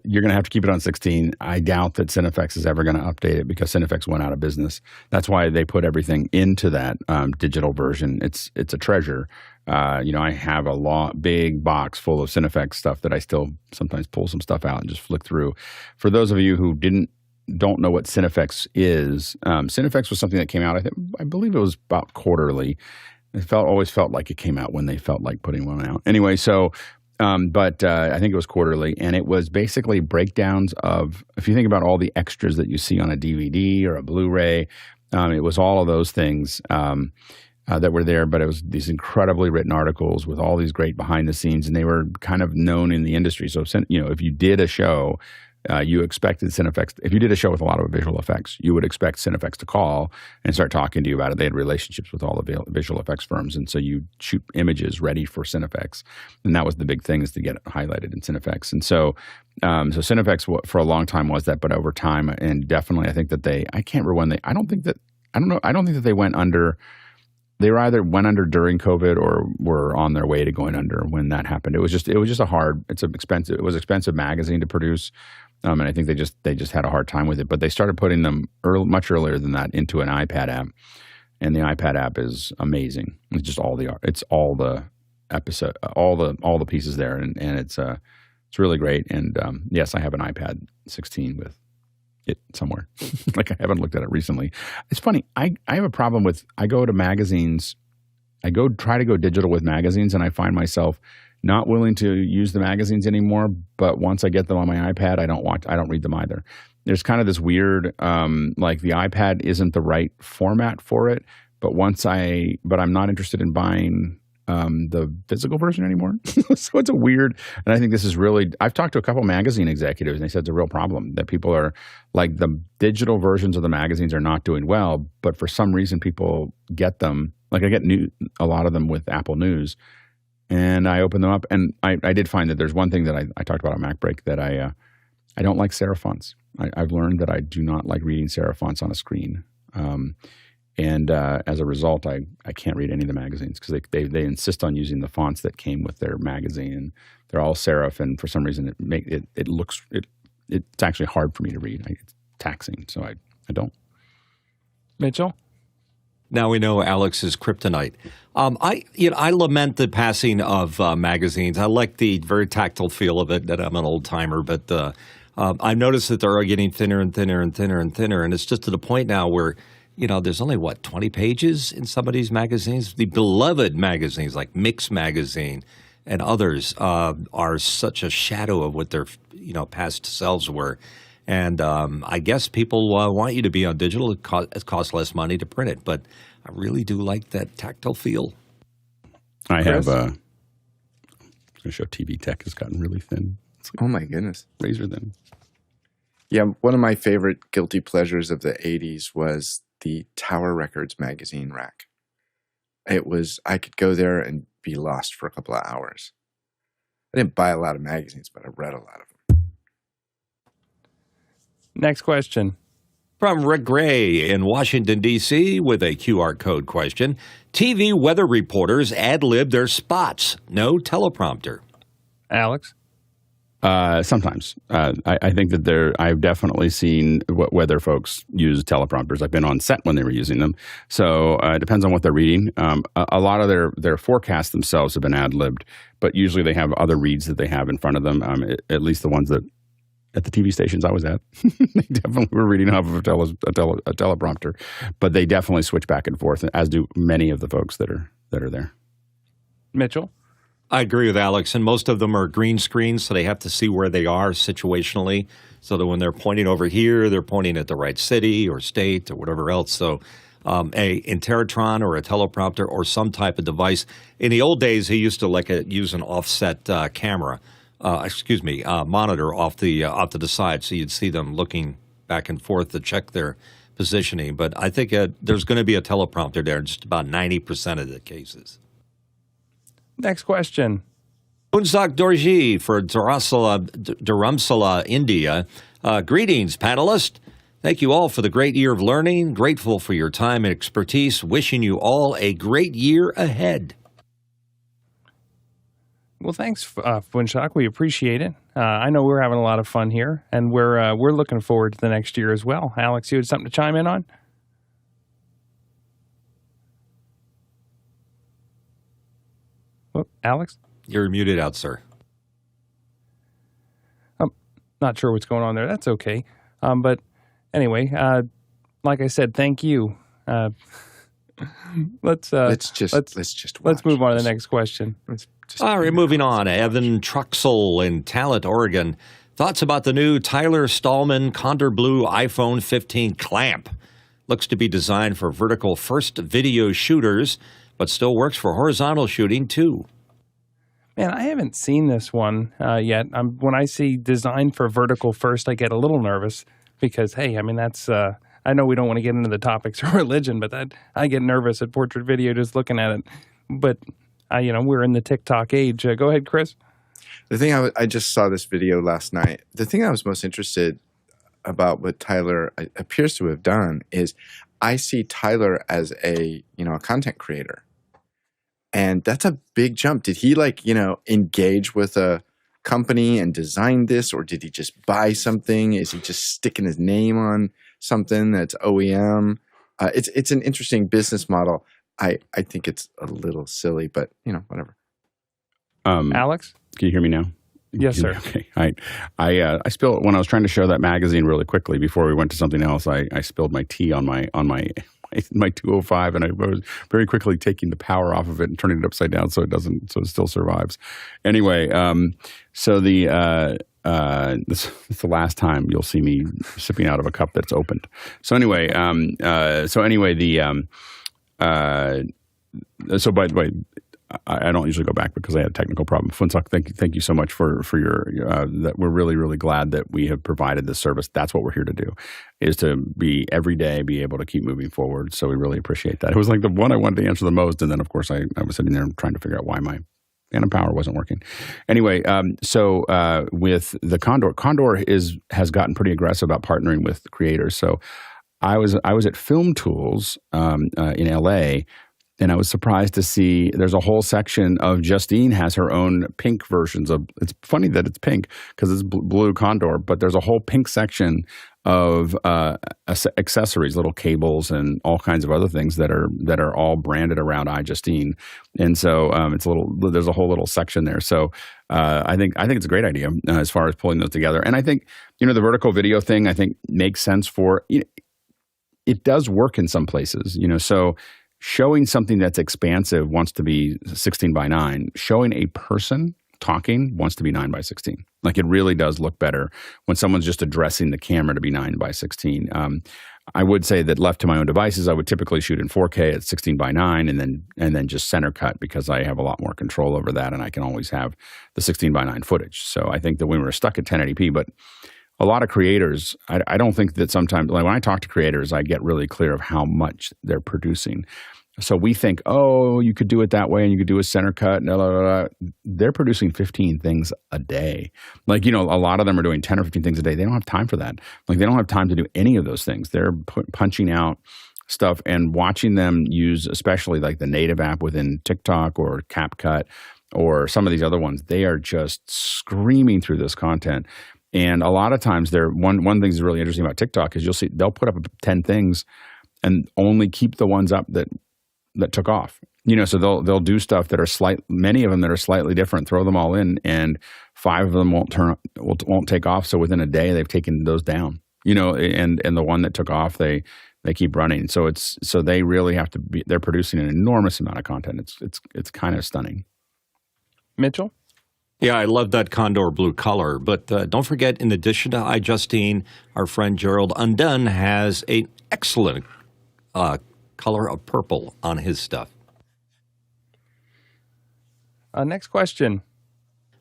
you're going to have to keep it on 16. I doubt that Cinefex is ever going to update it, because Cinefex went out of business. That's why they put everything into that digital version. It's a treasure. I have a big box full of Cinefex stuff that I still sometimes pull some stuff out and just flick through. For those of you who don't know what Cinefex is, Cinefex was something that came out, I believe it was about quarterly. It always felt like it came out when they felt like putting one out. Anyway, so but I think it was quarterly, and it was basically breakdowns of, if you think about all the extras that you see on a DVD or a Blu-ray, it was all of those things that were there, but it was these incredibly written articles with all these great behind the scenes, and they were kind of known in the industry. So, if you did a show, you expected Cinefex, if you did a show with a lot of visual effects, you would expect Cinefex to call and start talking to you about it. They had relationships with all the visual effects firms, and so you shoot images ready for Cinefex. And that was the big thing, is to get it highlighted in Cinefex. And so Cinefex for a long time was that, but over time, and definitely I think that I can't remember when I don't think that they went under. They were either went under during COVID or were on their way to going under when that happened. It was just it was expensive magazine to produce. And I think they just had a hard time with it, but they started putting them much earlier than that into an iPad app, and the iPad app is amazing. It's just all the episode, all the pieces there, and it's really great. And yes, I have an iPad 16 with it somewhere. Like, I haven't looked at it recently. It's funny. I have a problem with, I go to magazines, try to go digital with magazines, and I find myself not willing to use the magazines anymore. But once I get them on my iPad, I don't read them either. There's kind of this weird, like, the iPad isn't the right format for it. But I'm not interested in buying the physical version anymore. So it's a weird, and I think this is really, I've talked to a couple magazine executives, and they said it's a real problem that people are, like, the digital versions of the magazines are not doing well, but for some reason people get them. Like, I get a lot of them with Apple News, and I open them up, and I did find that there's one thing that I talked about on MacBreak, that I don't like serif fonts. I've learned that I do not like reading serif fonts on a screen. And as a result, I can't read any of the magazines, because they insist on using the fonts that came with their magazine, and they're all serif. And for some reason, it it's actually hard for me to read. It's taxing, so I don't.
Mitchell?
Now we know Alex's kryptonite. I lament the passing of magazines. I like the very tactile feel of it. That I'm an old timer, but I've noticed that they're getting thinner and thinner and thinner and thinner, and it's just to the point now where there's only 20 pages in some of these magazines. The beloved magazines like Mix Magazine and others are such a shadow of what their past selves were. And I guess people want you to be on digital. It costs less money to print it, but I really do like that tactile feel.
I have I'm going to show TV tech has gotten really thin.
Oh my goodness,
razor thin.
Yeah, one of my favorite guilty pleasures of the 80s was the Tower Records magazine rack. I could go there and be lost for a couple of hours. I didn't buy a lot of magazines, but I read a lot of them.
Next question.
From Rick Gray in Washington, D.C. with a QR code question. TV weather reporters ad-lib their spots. No teleprompter.
Alex?
Sometimes. I think that I've definitely seen weather folks use teleprompters. I've been on set when they were using them. So it depends on what they're reading. A lot of their forecasts themselves have been ad-libbed, but usually they have other reads that they have in front of them, at least the ones that at the TV stations I was at. They definitely were reading off of a teleprompter, but they definitely switch back and forth, as do many of the folks that are there.
Mitchell?
I agree with Alex, and most of them are green screens, so they have to see where they are situationally, so that when they're pointing over here, they're pointing at the right city or state or whatever else. So a Interatron or a teleprompter or some type of device. In the old days, he used to use an offset monitor off to the side, so you'd see them looking back and forth to check their positioning. But I think there's going to be a teleprompter there in just about 90% of the cases.
Next question.
Unsak Dorji for Dharamsala, India. Greetings, panelists. Thank you all for the great year of learning. Grateful for your time and expertise. Wishing you all a great year ahead.
Well, thanks, Funchak. We appreciate it. I know we're having a lot of fun here, and we're looking forward to the next year as well. Alex, you had something to chime in on? Oh, Alex?
You're muted out, sir.
I'm not sure what's going on there. That's okay. But anyway, like I said, thank you. Let's move on to the next question.
All right, moving on. Evan Truxell in Talent, Oregon. Thoughts about the new Tyler Stalman Kondor Blue iPhone 15 clamp. Looks to be designed for vertical first video shooters, but still works for horizontal shooting too.
Man, I haven't seen this one yet. When I see designed for vertical first, I get a little nervous because, hey, I mean, that's I know we don't want to get into the topics of religion, but I get nervous at portrait video just looking at it. But we're in the TikTok age. Go ahead, Chris.
The thing I just saw this video last night. The thing I was most interested about what Tyler appears to have done is I see Tyler as a content creator, and that's a big jump. Did he engage with a company and design this, or did he just buy something? Is he just sticking his name on something that's OEM? It's an interesting business model. I think it's a little silly, but whatever.
Alex,
can you hear me now?
Yes, sir.
Okay. I spilled when I was trying to show that magazine really quickly before we went to something else. I spilled my tea on my 205, and I was very quickly taking the power off of it and turning it upside down so it still survives. Anyway, so this is the last time you'll see me sipping out of a cup that's opened. So anyway, so by the way, I don't usually go back because I had a technical problem. Funsak, thank you so much for your that we're really, really glad that we have provided this service. That's what we're here to do, is to be every day, be able to keep moving forward. So we really appreciate that. It was like the one I wanted to answer the most. And then, of course, I was sitting there trying to figure out why my phantom power wasn't working. Anyway, so with the Kondor has gotten pretty aggressive about partnering with creators. So I was at Film Tools in LA, And I was surprised to see there's a whole section of Justine has her own pink versions of. It's funny that it's pink because it's blue Kondor, but there's a whole pink section of accessories, little cables, and all kinds of other things that are all branded around iJustine. And so there's a whole little section there. So I think it's a great idea as far as pulling those together. And I think the vertical video thing I think makes sense for it does work in some places. So. Showing something that's expansive wants to be 16 by 9. Showing a person talking wants to be 9 by 16. Like it really does look better when someone's just addressing the camera to be 9 by 16. I would say that left to my own devices, I would typically shoot in 4K at 16 by 9 and then just center cut because I have a lot more control over that and I can always have the 16 by 9 footage. So I think that when we're stuck at 1080p, but a lot of creators, I don't think that sometimes, like when I talk to creators, I get really clear of how much they're producing. So we think, oh, you could do it that way and you could do a center cut. Blah, blah, blah. They're producing 15 things a day. Like, a lot of them are doing 10 or 15 things a day. They don't have time for that. Like they don't have time to do any of those things. They're punching out stuff and watching them use, especially like the native app within TikTok or CapCut or some of these other ones. They are just screaming through this content. And a lot of times one thing that's really interesting about TikTok is you'll see they'll put up 10 things and only keep the ones up that took off. So they'll do stuff that are many of them that are slightly different, throw them all in, and 5 of them won't take off. So within a day they've taken those down. And the one that took off they keep running. So they really have to be. They're producing an enormous amount of content. It's kind of stunning.
Mitchell?
Yeah, I love that Kondor Blue color. But don't forget, in addition to iJustine, our friend Gerald Undone has an excellent color of purple on his stuff.
Next question.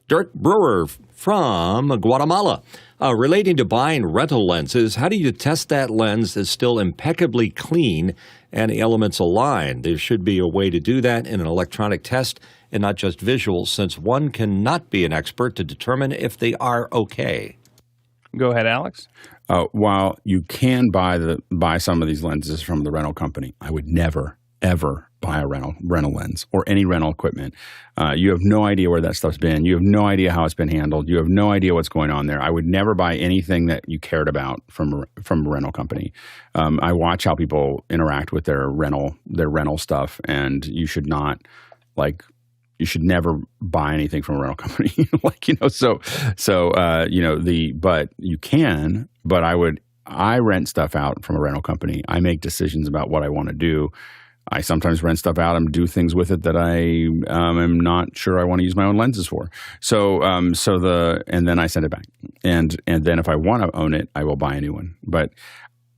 Dirk Brewer from Guatemala. Relating to buying rental lenses, how do you test that lens is still impeccably clean and the elements align? There should be a way to do that in an electronic test and not just visual, since one cannot be an expert to determine if they are okay.
Go ahead, Alex.
While you can buy some of these lenses from the rental company, I would never, ever buy a rental lens or any rental equipment. You have no idea where that stuff's been. You have no idea how it's been handled. You have no idea what's going on there. I would never buy anything that you cared about from a rental company. I watch how people interact with their rental stuff, and you should not you should never buy anything from a rental company. But you can, but I rent stuff out from a rental company. I make decisions about what I want to do. I sometimes rent stuff out and do things with it that I am not sure I want to use my own lenses for. and then I send it back. And then if I want to own it, I will buy a new one.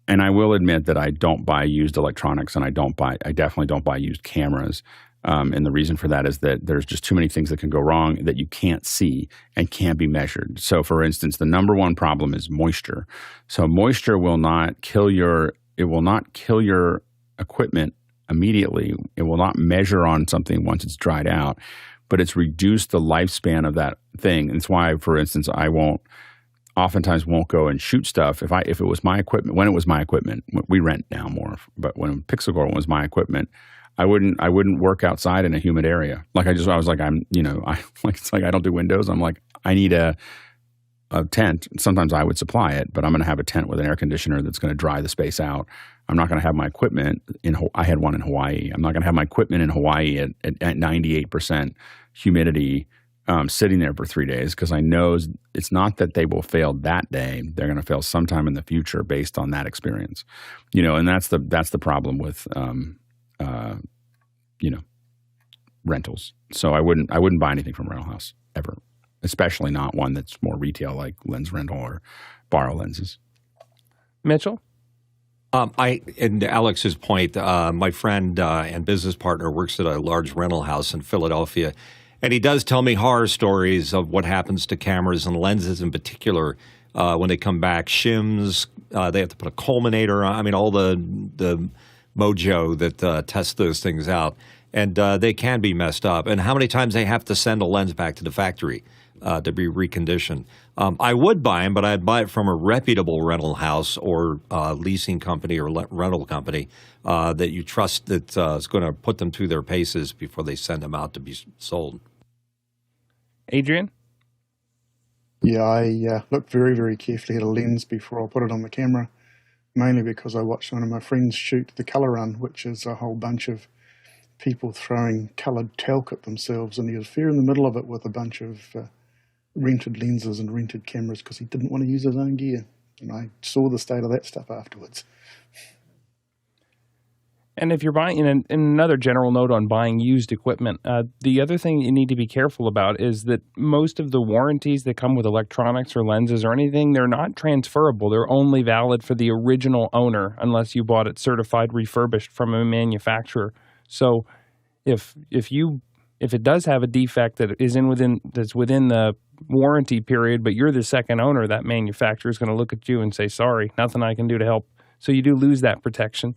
And I will admit that I don't buy used electronics, and I definitely don't buy used cameras. And the reason for that is that there's just too many things that can go wrong that you can't see and can't be measured. So, for instance, the number one problem is moisture. So moisture will not kill your equipment immediately. It will not measure on something once it's dried out, but it's reduced the lifespan of that thing. And it's why, for instance, I oftentimes won't go and shoot stuff if it was my equipment. When it was my equipment, we rent now more, but when Pixelcore was my equipment, I wouldn't work outside in a humid area. I was like, it's like I don't do windows. I'm like, I need a tent. Sometimes I would supply it, but I'm going to have a tent with an air conditioner that's going to dry the space out. I'm not going to have my equipment I had one in Hawaii. I'm not going to have my equipment in Hawaii at 98% humidity sitting there for 3 days, because I know it's not that they will fail that day. They're going to fail sometime in the future based on that experience. And that's the problem with rentals. So I wouldn't buy anything from a rental house ever, especially not one that's more retail like Lensrental or borrow lenses.
Mitchell?
And Alex's point, my friend and business partner works at a large rental house in Philadelphia, and he does tell me horror stories of what happens to cameras and lenses in particular when they come back. Shims, they have to put a culminator on. I mean, all the mojo that tests those things out, and they can be messed up. And how many times they have to send a lens back to the factory to be reconditioned. I would buy them, but I'd buy it from a reputable rental house or leasing company or rental company that you trust that is going to put them through their paces before they send them out to be sold.
Adrian?
Yeah, I look very, very carefully at a lens before I put it on the camera, mainly because I watched one of my friends shoot the color run, which is a whole bunch of people throwing coloured talc at themselves, and he was fair in the middle of it with a bunch of rented lenses and rented cameras because he didn't want to use his own gear. And I saw the state of that stuff afterwards.
And if you're buying, in another general note on buying used equipment, the other thing you need to be careful about is that most of the warranties that come with electronics or lenses or anything, they're not transferable. They're only valid for the original owner unless you bought it certified refurbished from a manufacturer. So if it does have a defect that's within the warranty period, but you're the second owner, that manufacturer is going to look at you and say, sorry, nothing I can do to help. So you do lose that protection.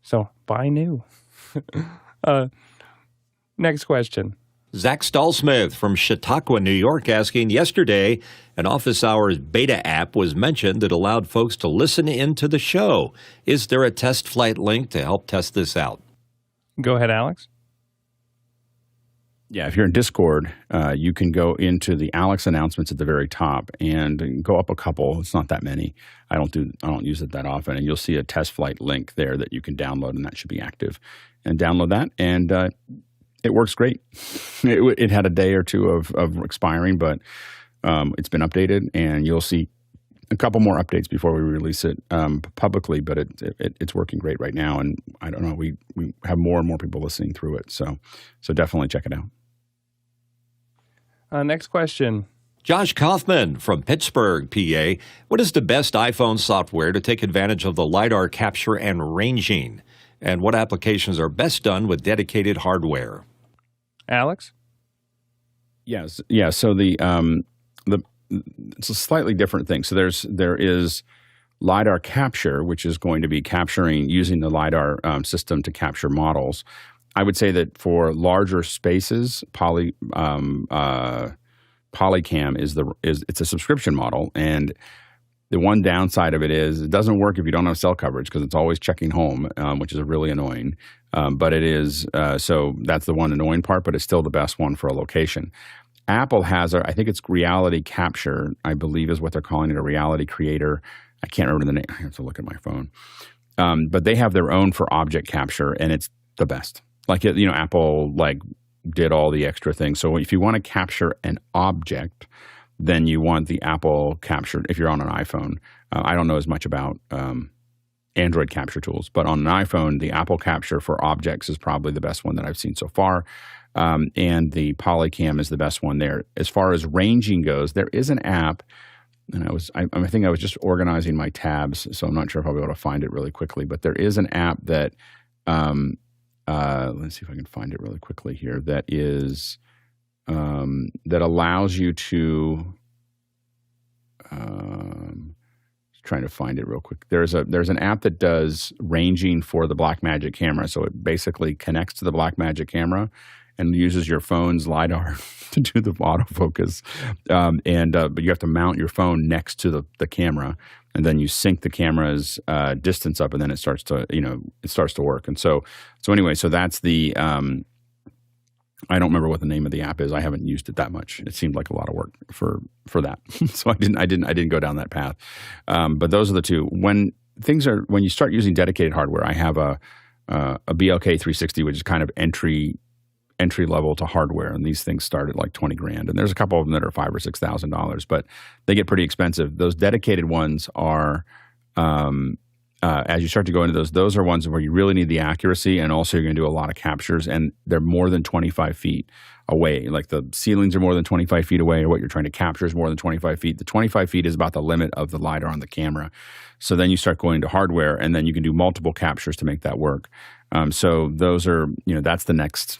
So buy new. Next question.
Zach Stallsmith from Chautauqua, New York, asking, yesterday, an office hours beta app was mentioned that allowed folks to listen in to the show. Is there a test flight link to help test this out?
Go ahead, Alex.
Yeah, if you're in Discord, you can go into the Alex announcements at the very top and go up a couple. It's not that many. I don't use it that often, and you'll see a test flight link there that you can download, and that should be active. And download that, and it works great. It had a day or two of expiring, but it's been updated, and you'll see a couple more updates before we release it publicly. But it's working great right now, and I don't know, we have more and more people listening through it, so definitely check it out.
Next question.
Josh Kaufman from Pittsburgh, PA. What is the best iPhone software to take advantage of the LiDAR capture and ranging? And what applications are best done with dedicated hardware?
Alex?
Yes. Yeah. So it's a slightly different thing. So there is LiDAR capture, which is going to be capturing using the LiDAR system to capture models. I would say that for larger spaces, Polycam it's a subscription model, and the one downside of it is it doesn't work if you don't have cell coverage because it's always checking home, which is really annoying. But it is so that's the one annoying part, but it's still the best one for a location. Apple has, I think it's reality capture, I believe is what they're calling it, a reality creator. I can't remember the name. I have to look at my phone. But they have their own for object capture, and it's the best. Like, Apple did all the extra things. So if you want to capture an object, then you want the Apple capture if you're on an iPhone. I don't know as much about Android capture tools, but on an iPhone, the Apple capture for objects is probably the best one that I've seen so far. And the Polycam is the best one there. As far as ranging goes, there is an app, and I think I was just organizing my tabs, so I'm not sure if I'll be able to find it really quickly, but there is an app that let's see if I can find it really quickly here. That is that allows you to trying to find it real quick. There's an app that does ranging for the Blackmagic camera. So it basically connects to the Blackmagic camera and uses your phone's LiDAR to do the autofocus. But you have to mount your phone next to the camera, and then you sync the camera's distance up, and then it starts to work. And so that's the I don't remember what the name of the app is. I haven't used it that much. It seemed like a lot of work for that. So I didn't go down that path. But those are the two. When you start using dedicated hardware, I have a BLK 360, which is kind of entry level to hardware, and these things start at like $20,000, and there's a couple of them that are $5,000 or $6,000, but they get pretty expensive. Those dedicated ones are, as you start to go into those are ones where you really need the accuracy, and also you're going to do a lot of captures, and they're more than 25 feet away. Like the ceilings are more than 25 feet away, or what you're trying to capture is more than 25 feet. The 25 feet is about the limit of the LiDAR on the camera. So then you start going to hardware, and then you can do multiple captures to make that work. So those are, that's the next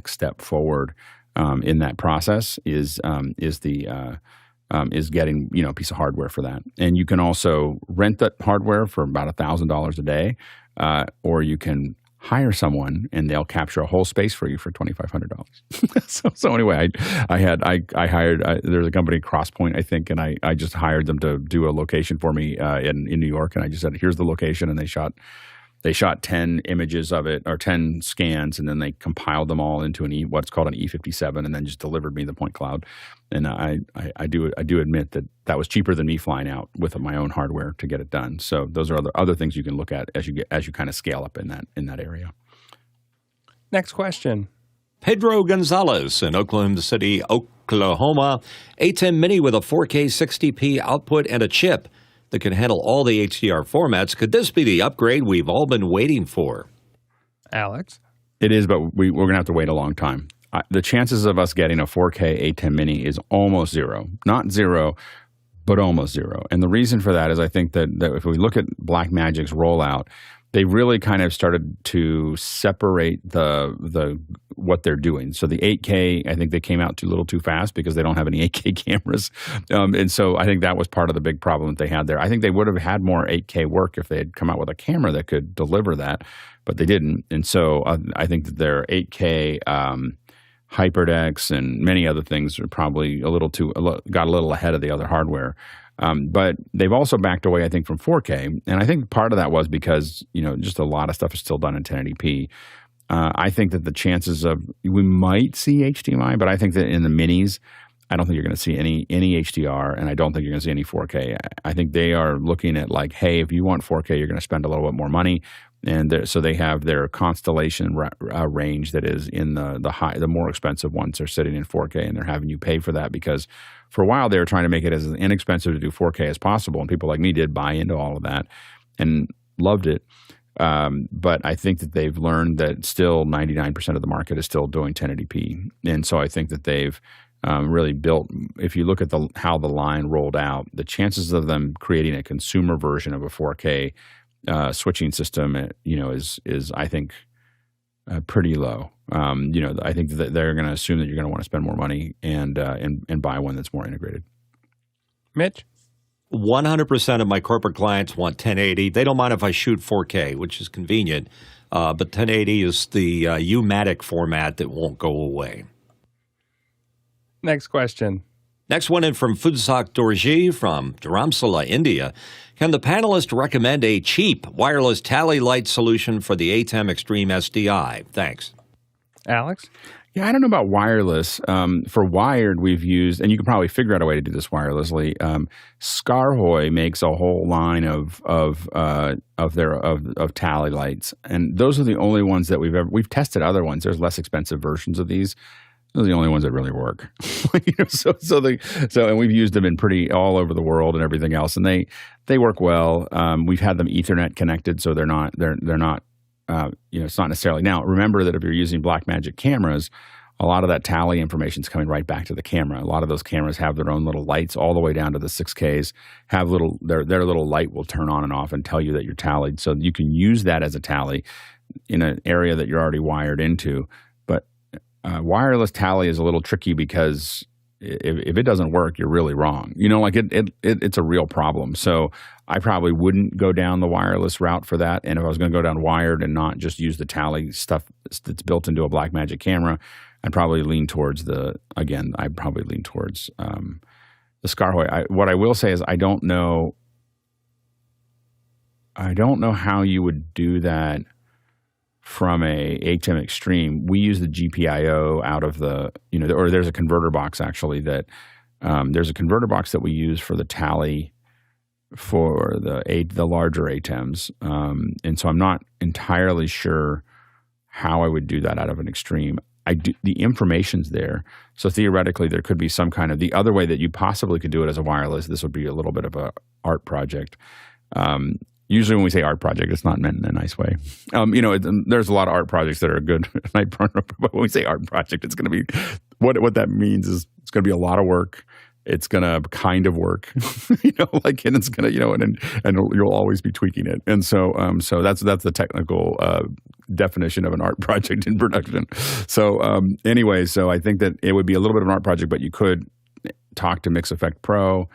step forward in that process is getting a piece of hardware for that. And you can also rent that hardware for about $1,000 a day, or you can hire someone and they'll capture a whole space for you for $2,500. so anyway, I hired, there's a company, Crosspoint, I think, and I just hired them to do a location for me in New York. And I just said, here's the location. And they shot 10 images of it, or 10 scans, and then they compiled them all into what's called an E57, and then just delivered me the point cloud. And I do admit that was cheaper than me flying out with my own hardware to get it done. So those are other things you can look at as you kind of scale up in that area.
Next question.
Pedro Gonzalez in Oklahoma City, Oklahoma. ATEM Mini with a 4K 60p output and a chip that can handle all the HDR formats. Could this be the upgrade we've all been waiting for?
Alex?
It is, but we're going to have to wait a long time. The chances of us getting a 4K ATEM Mini is almost zero. Not zero, but almost zero. And the reason for that is I think that if we look at Blackmagic's rollout, they really kind of started to separate the what they're doing. So the 8K, I think they came out a little too fast because they don't have any 8K cameras. And so I think that was part of the big problem that they had there. I think they would have had more 8K work if they had come out with a camera that could deliver that, but they didn't. And so I think that their 8K HyperDex and many other things are probably got a little ahead of the other hardware. But they've also backed away, I think, from 4K. And I think part of that was because, just a lot of stuff is still done in 1080p. I think that the chances of we might see HDMI, but I think that in the minis, I don't think you're going to see any HDR, and I don't think you're going to see any 4K. I think they are looking at like, hey, if you want 4K, you're going to spend a little bit more money. And so they have their Constellation range that is in the more expensive ones are sitting in 4K, and they're having you pay for that because for a while they were trying to make it as inexpensive to do 4K as possible, and people like me did buy into all of that and loved it. But I think that they've learned that still 99% of the market is still doing 1080p, and so I think that they've really built. If you look at how the line rolled out, the chances of them creating a consumer version of a 4K switching system, is I think pretty low. I think that they're going to assume that you're going to want to spend more money and buy one that's more integrated.
Mitch?
100% of my corporate clients want 1080. They don't mind if I shoot 4K, which is convenient, but 1080 is the U-matic format that won't go away.
Next question.
Next one in from Fudsak Dorji from Dharamsala, India. Can the panelist recommend a cheap wireless tally light solution for the Atem Extreme SDI? Thanks.
Alex?
Yeah, I don't know about wireless. For wired, we've used, and you can probably figure out a way to do this wirelessly. Skarhoy makes a whole line of tally lights, and those are the only ones that we've tested other ones. There's less expensive versions of these. Those are the only ones that really work. And we've used them in all over the world and everything else, and they work well. We've had them Ethernet connected, so they're not it's not necessarily. Now, remember that if you're using Blackmagic cameras, a lot of that tally information is coming right back to the camera. A lot of those cameras have their own little lights all the way down to the 6Ks. Their little light will turn on and off and tell you that you're tallied. So you can use that as a tally in an area that you're already wired into. But wireless tally is a little tricky because if it doesn't work, you're really wrong. It's a real problem. So I probably wouldn't go down the wireless route for that. And if I was going to go down wired and not just use the tally stuff that's built into a Blackmagic camera, I'd probably lean towards the Skarhoy. What I will say is I don't know how you would do that from a Atem Extreme. We use the GPIO out of or there's a converter box actually there's a converter box that we use for the tally for the larger Atems. And so I'm not entirely sure how I would do that out of an Extreme. The information's there. So theoretically there could be some kind of, the other way that you possibly could do it as a wireless, this would be a little bit of a art project. Usually when we say art project, it's not meant in a nice way. There's a lot of art projects that are good. But when we say art project, it's going to be, what that means is it's going to be a lot of work. It's going to kind of work, and it's going to, and you'll always be tweaking it. And so that's the technical definition of an art project in production. So anyway, so I think that it would be a little bit of an art project, but you could talk to Mix Effect Pro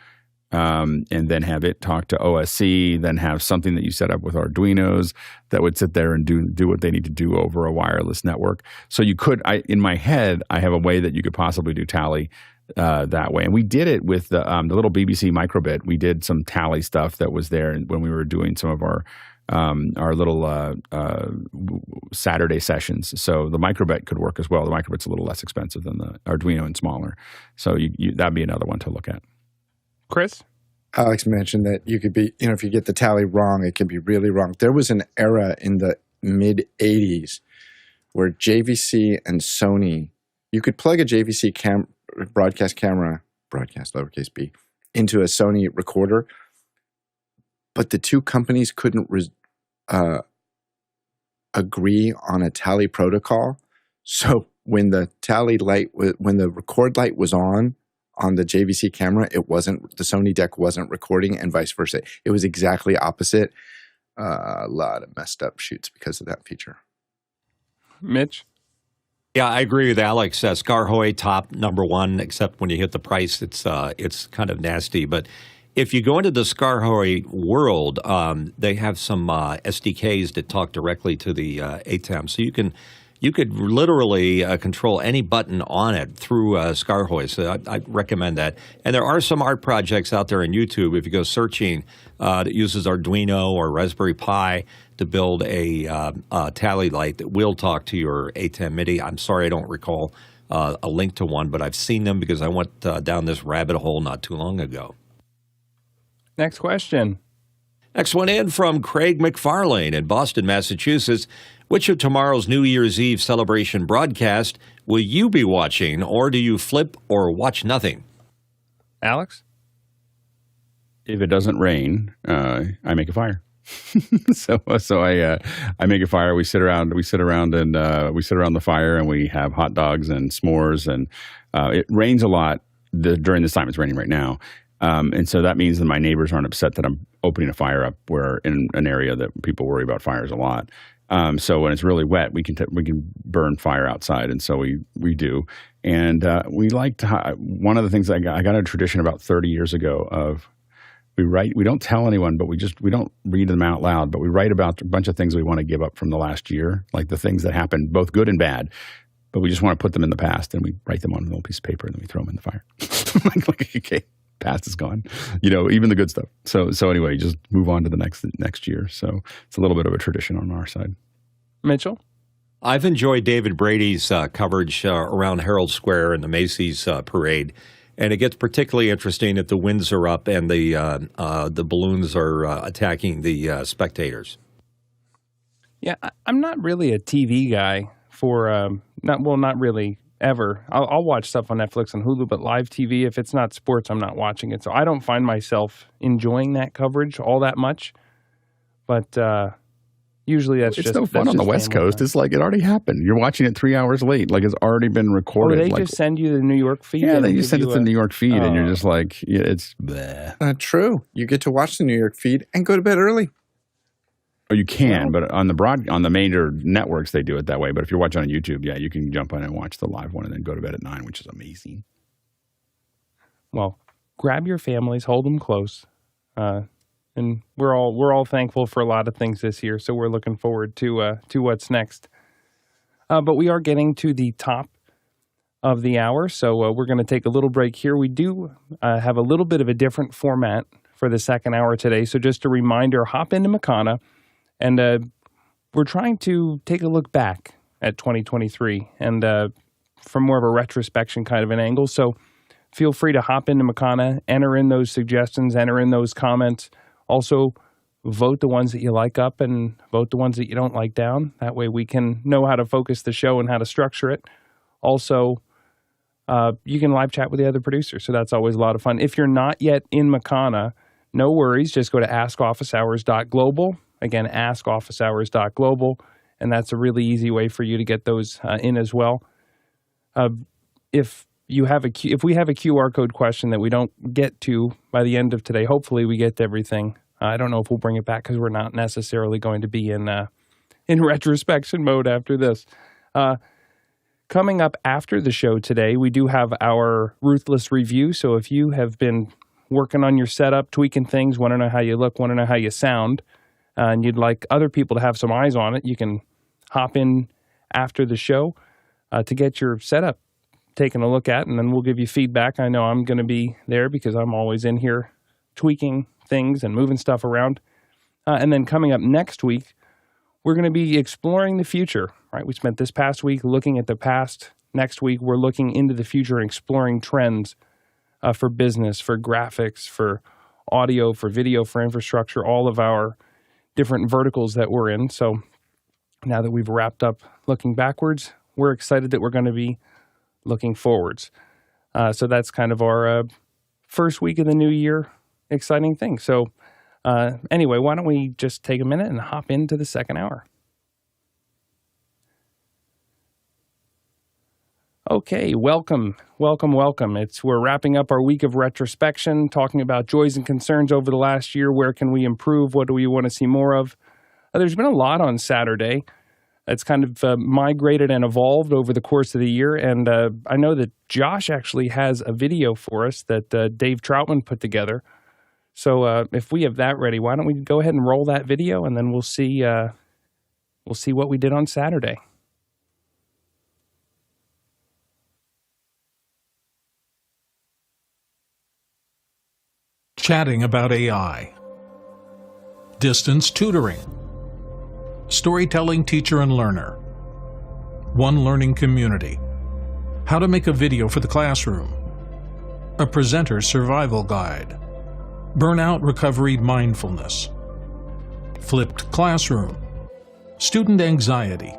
and then have it talk to OSC, then have something that you set up with Arduinos that would sit there and do what they need to do over a wireless network. So you could, in my head, I have a way that you could possibly do tally that way. And we did it with the little BBC microbit. We did some tally stuff that was there when we were doing some of our little Saturday sessions. So the microbit could work as well. The microbit's a little less expensive than the Arduino and smaller. So that'd be another one to look at.
Chris?
Alex mentioned that you could be, if you get the tally wrong, it can be really wrong. There was an era in the mid-'80s where JVC and Sony, you could plug a JVC broadcast camera, broadcast lowercase b, into a Sony recorder, but the two companies couldn't agree on a tally protocol. So when the when the record light was on the JVC camera, the Sony deck wasn't recording, and vice versa. It was exactly opposite. A lot of messed up shoots because of that feature.
Mitch?
Yeah, I agree with Alex. Scarhoy top number one, except when you hit the price, it's kind of nasty. But if you go into the Scarhoy world, they have some SDKs that talk directly to the ATEM, so you could literally control any button on it through Scarhoy. So I recommend that. And there are some art projects out there on YouTube. If you go searching, that uses Arduino or Raspberry Pi to build a tally light that will talk to your ATEM Mini. I'm sorry I don't recall a link to one, but I've seen them because I went down this rabbit hole not too long ago.
Next question.
Next one in from Craig McFarlane in Boston, Massachusetts. Which of tomorrow's New Year's Eve celebration broadcast will you be watching, or do you flip or watch nothing?
Alex?
If it doesn't rain, I make a fire. so I make a fire. We sit around the fire, and we have hot dogs and s'mores. And it rains a lot during this time. It's raining right now. And so that means that my neighbors aren't upset that I'm opening a fire up where in an area that people worry about fires a lot. So when it's really wet, we can burn fire outside, and so we do. And we like to. One of the things I got a tradition about 30 years ago of we don't tell anyone, but we don't read them out loud, but we write about a bunch of things we want to give up from the last year, like the things that happened, both good and bad. But we just want to put them in the past, and we write them on a little piece of paper, and then we throw them in the fire. like okay. Past is gone, even the good stuff. So anyway, just move on to the next year. So it's a little bit of a tradition on our side.
Mitchell?
I've enjoyed David Brady's coverage around Herald Square and the Macy's parade, and it gets particularly interesting if the winds are up and the balloons are attacking the spectators.
Yeah, I'm not really a TV guy for not really. Ever. I'll watch stuff on Netflix and Hulu, but live TV, if it's not sports, I'm not watching it. So I don't find myself enjoying that coverage all that much. But usually it's just...
It's no fun on the West Coast. It's like it already happened. You're watching it 3 hours late. Like it's already been recorded.
Oh, they just send you the New York feed?
Yeah, they just send it to the New York feed, and you're just like, it's bleh.
Not true. You get to watch the New York feed and go to bed early.
Oh, you can, but on the major networks, they do it that way. But if you're watching on YouTube, yeah, you can jump on and watch the live one and then go to bed at 9, which is amazing.
Well, grab your families, hold them close. And we're all thankful for a lot of things this year, so we're looking forward to what's next. But we are getting to the top of the hour, so we're going to take a little break here. We do have a little bit of a different format for the second hour today, so just a reminder, hop into Mikah. And we're trying to take a look back at 2023 and from more of a retrospection kind of an angle. So feel free to hop into Mikah, enter in those suggestions, enter in those comments. Also, vote the ones that you like up and vote the ones that you don't like down. That way we can know how to focus the show and how to structure it. Also, you can live chat with the other producers, so that's always a lot of fun. If you're not yet in Mikah, no worries. Just go to askofficehours.global. Again, askofficehours.global, and that's a really easy way for you to get those in as well. If we have a QR code question that we don't get to by the end of today, hopefully we get to everything. I don't know if we'll bring it back because we're not necessarily going to be in retrospection mode after this. Coming up after the show today, we do have our Ruthless Review. So if you have been working on your setup, tweaking things, want to know how you look, want to know how you sound, and you'd like other people to have some eyes on it, you can hop in after the show to get your setup taken a look at, and then we'll give you feedback. I know I'm going to be there because I'm always in here tweaking things and moving stuff around. And then coming up next week, we're going to be exploring the future, right? We spent this past week looking at the past. Next week, we're looking into the future and exploring trends for business, for graphics, for audio, for video, for infrastructure, all of our different verticals that we're in. So now that we've wrapped up looking backwards, we're excited that we're going to be looking forwards. So that's kind of our first week of the new year exciting thing. So anyway, why don't we just take a minute and hop into the second hour? Okay, welcome. We're wrapping up our week of retrospection, talking about joys and concerns over the last year. Where can we improve? What do we want to see more of? There's been a lot on Saturday. It's kind of migrated and evolved over the course of the year, and I know that Josh actually has a video for us that Dave Troutman put together. So if we have that ready, why don't we go ahead and roll that video, and then we'll see what we did on Saturday.
Chatting about AI, distance tutoring, storytelling teacher and learner, one learning community, how to make a video for the classroom, a presenter's survival guide, burnout recovery mindfulness, flipped classroom, student anxiety,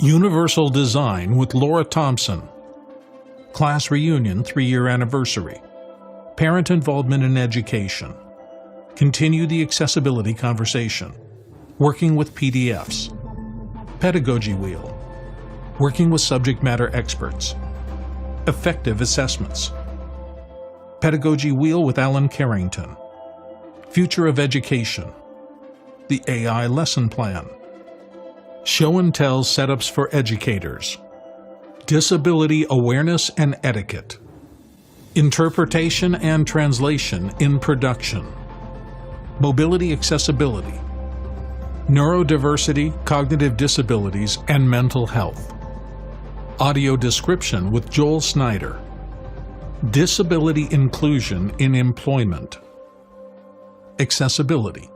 universal design with Laura Thompson, class reunion 3-year anniversary, parent involvement in education, continue the accessibility conversation, working with PDFs, pedagogy wheel, working with subject matter experts, effective assessments, pedagogy wheel with Alan Carrington, future of education, the AI lesson plan, show and tell setups for educators, disability awareness and etiquette, interpretation and translation in production, mobility accessibility, neurodiversity, cognitive disabilities, and mental health, audio description with Joel Snyder, disability inclusion in employment, accessibility,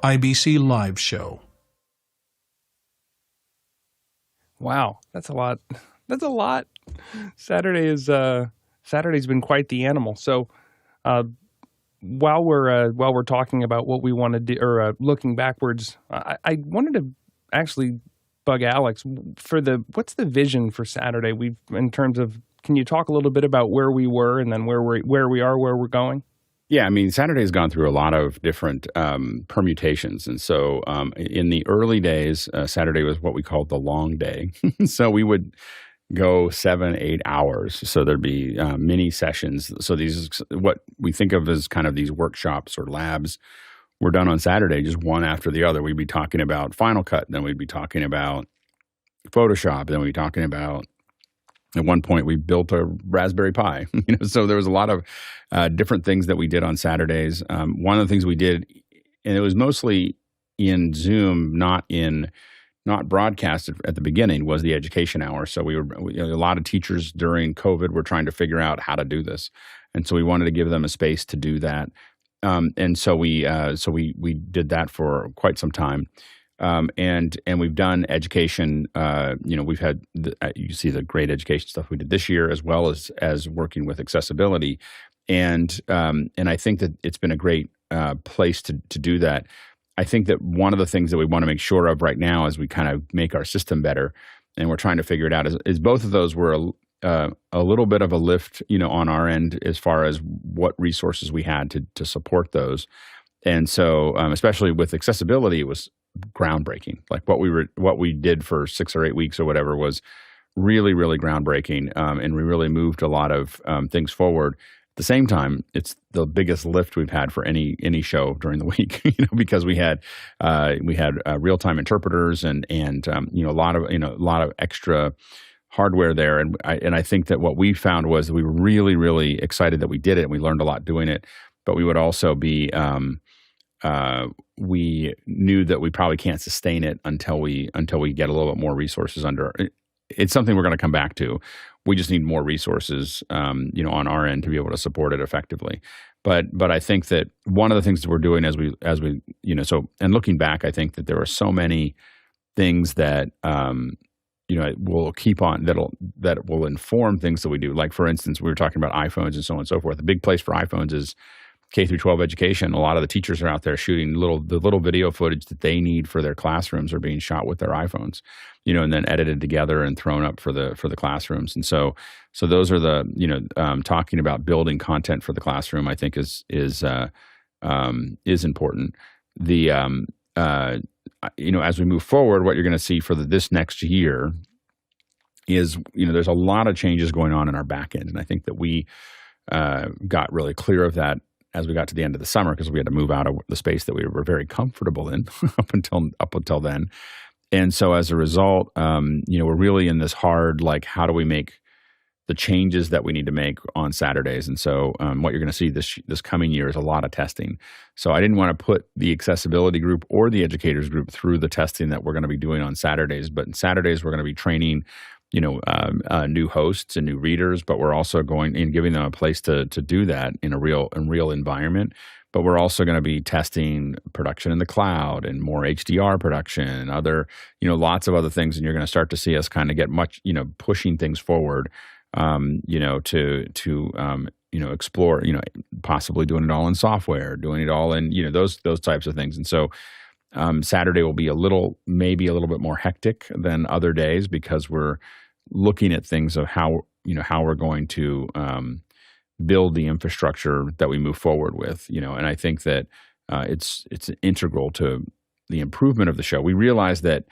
IBC Live Show.
Wow, that's a lot. That's a lot. Saturday's been quite the animal. So while we're talking about what we want to do, or looking backwards, I wanted to actually bug Alex for what's the vision for Saturday? In terms of, can you talk a little bit about where we were and then where we are, where we're going?
Yeah, I mean, Saturday's gone through a lot of different permutations. And so in the early days, Saturday was what we called the long day. So we would go 7-8 hours. So there'd be mini sessions. So these, what we think of as kind of these workshops or labs, were done on Saturday, just one after the other. We'd be talking about Final Cut, then we'd be talking about Photoshop, then we'd be talking about, at one point we built a Raspberry Pi. So there was a lot of different things that we did on Saturdays. One of the things we did, and it was mostly in Zoom, not broadcasted at the beginning, was the education hour. So a lot of teachers during COVID were trying to figure out how to do this, and so we wanted to give them a space to do that. And so we did that for quite some time, and we've done education. We've had you see the great education stuff we did this year, as well as working with accessibility, and I think that it's been a great place to do that. I think that one of the things that we want to make sure of right now as we kind of make our system better, and we're trying to figure it out, is both of those were a little bit of a lift, on our end as far as what resources we had to support those. And so, especially with accessibility, it was groundbreaking. Like what we did for 6 or 8 weeks or whatever was really, really groundbreaking. And we really moved a lot of things forward. At the same time, it's the biggest lift we've had for any show during the week, because we had real-time interpreters and a lot of extra hardware there. And I think that what we found was that we were really, really excited that we did it, and we learned a lot doing it. But we would also be we knew that we probably can't sustain it until we get a little bit more resources under. It's something we're going to come back to. We just need more resources, on our end to be able to support it effectively. But I think that one of the things that we're doing as we and looking back, I think that there are so many things that will keep on that will inform things that we do. Like, for instance, we were talking about iPhones and so on and so forth. A big place for iPhones is K through 12 education. A lot of the teachers are out there shooting the little video footage that they need for their classrooms are being shot with their iPhones, and then edited together and thrown up for the classrooms. And so those are the talking about building content for the classroom, I think is important. The as we move forward, what you're going to see for this next year is there's a lot of changes going on in our back end, and I think that we got really clear of that as we got to the end of the summer, because we had to move out of the space that we were very comfortable in up until then. And so as a result, we're really in this hard, how do we make the changes that we need to make on Saturdays? And so what you're going to see this coming year is a lot of testing. So I didn't want to put the accessibility group or the educators group through the testing that we're going to be doing on Saturdays. But on Saturdays, we're going to be training new hosts and new readers, but we're also going and giving them a place to do that in a real environment. But we're also going to be testing production in the cloud and more HDR production and other, lots of other things. And you're going to start to see us kind of get much, pushing things forward, to explore, possibly doing it all in software, doing it all in, those types of things. And so Saturday will be maybe a little bit more hectic than other days, because we're looking at things of how we're going to build the infrastructure that we move forward with, and I think that it's integral to the improvement of the show. We realized that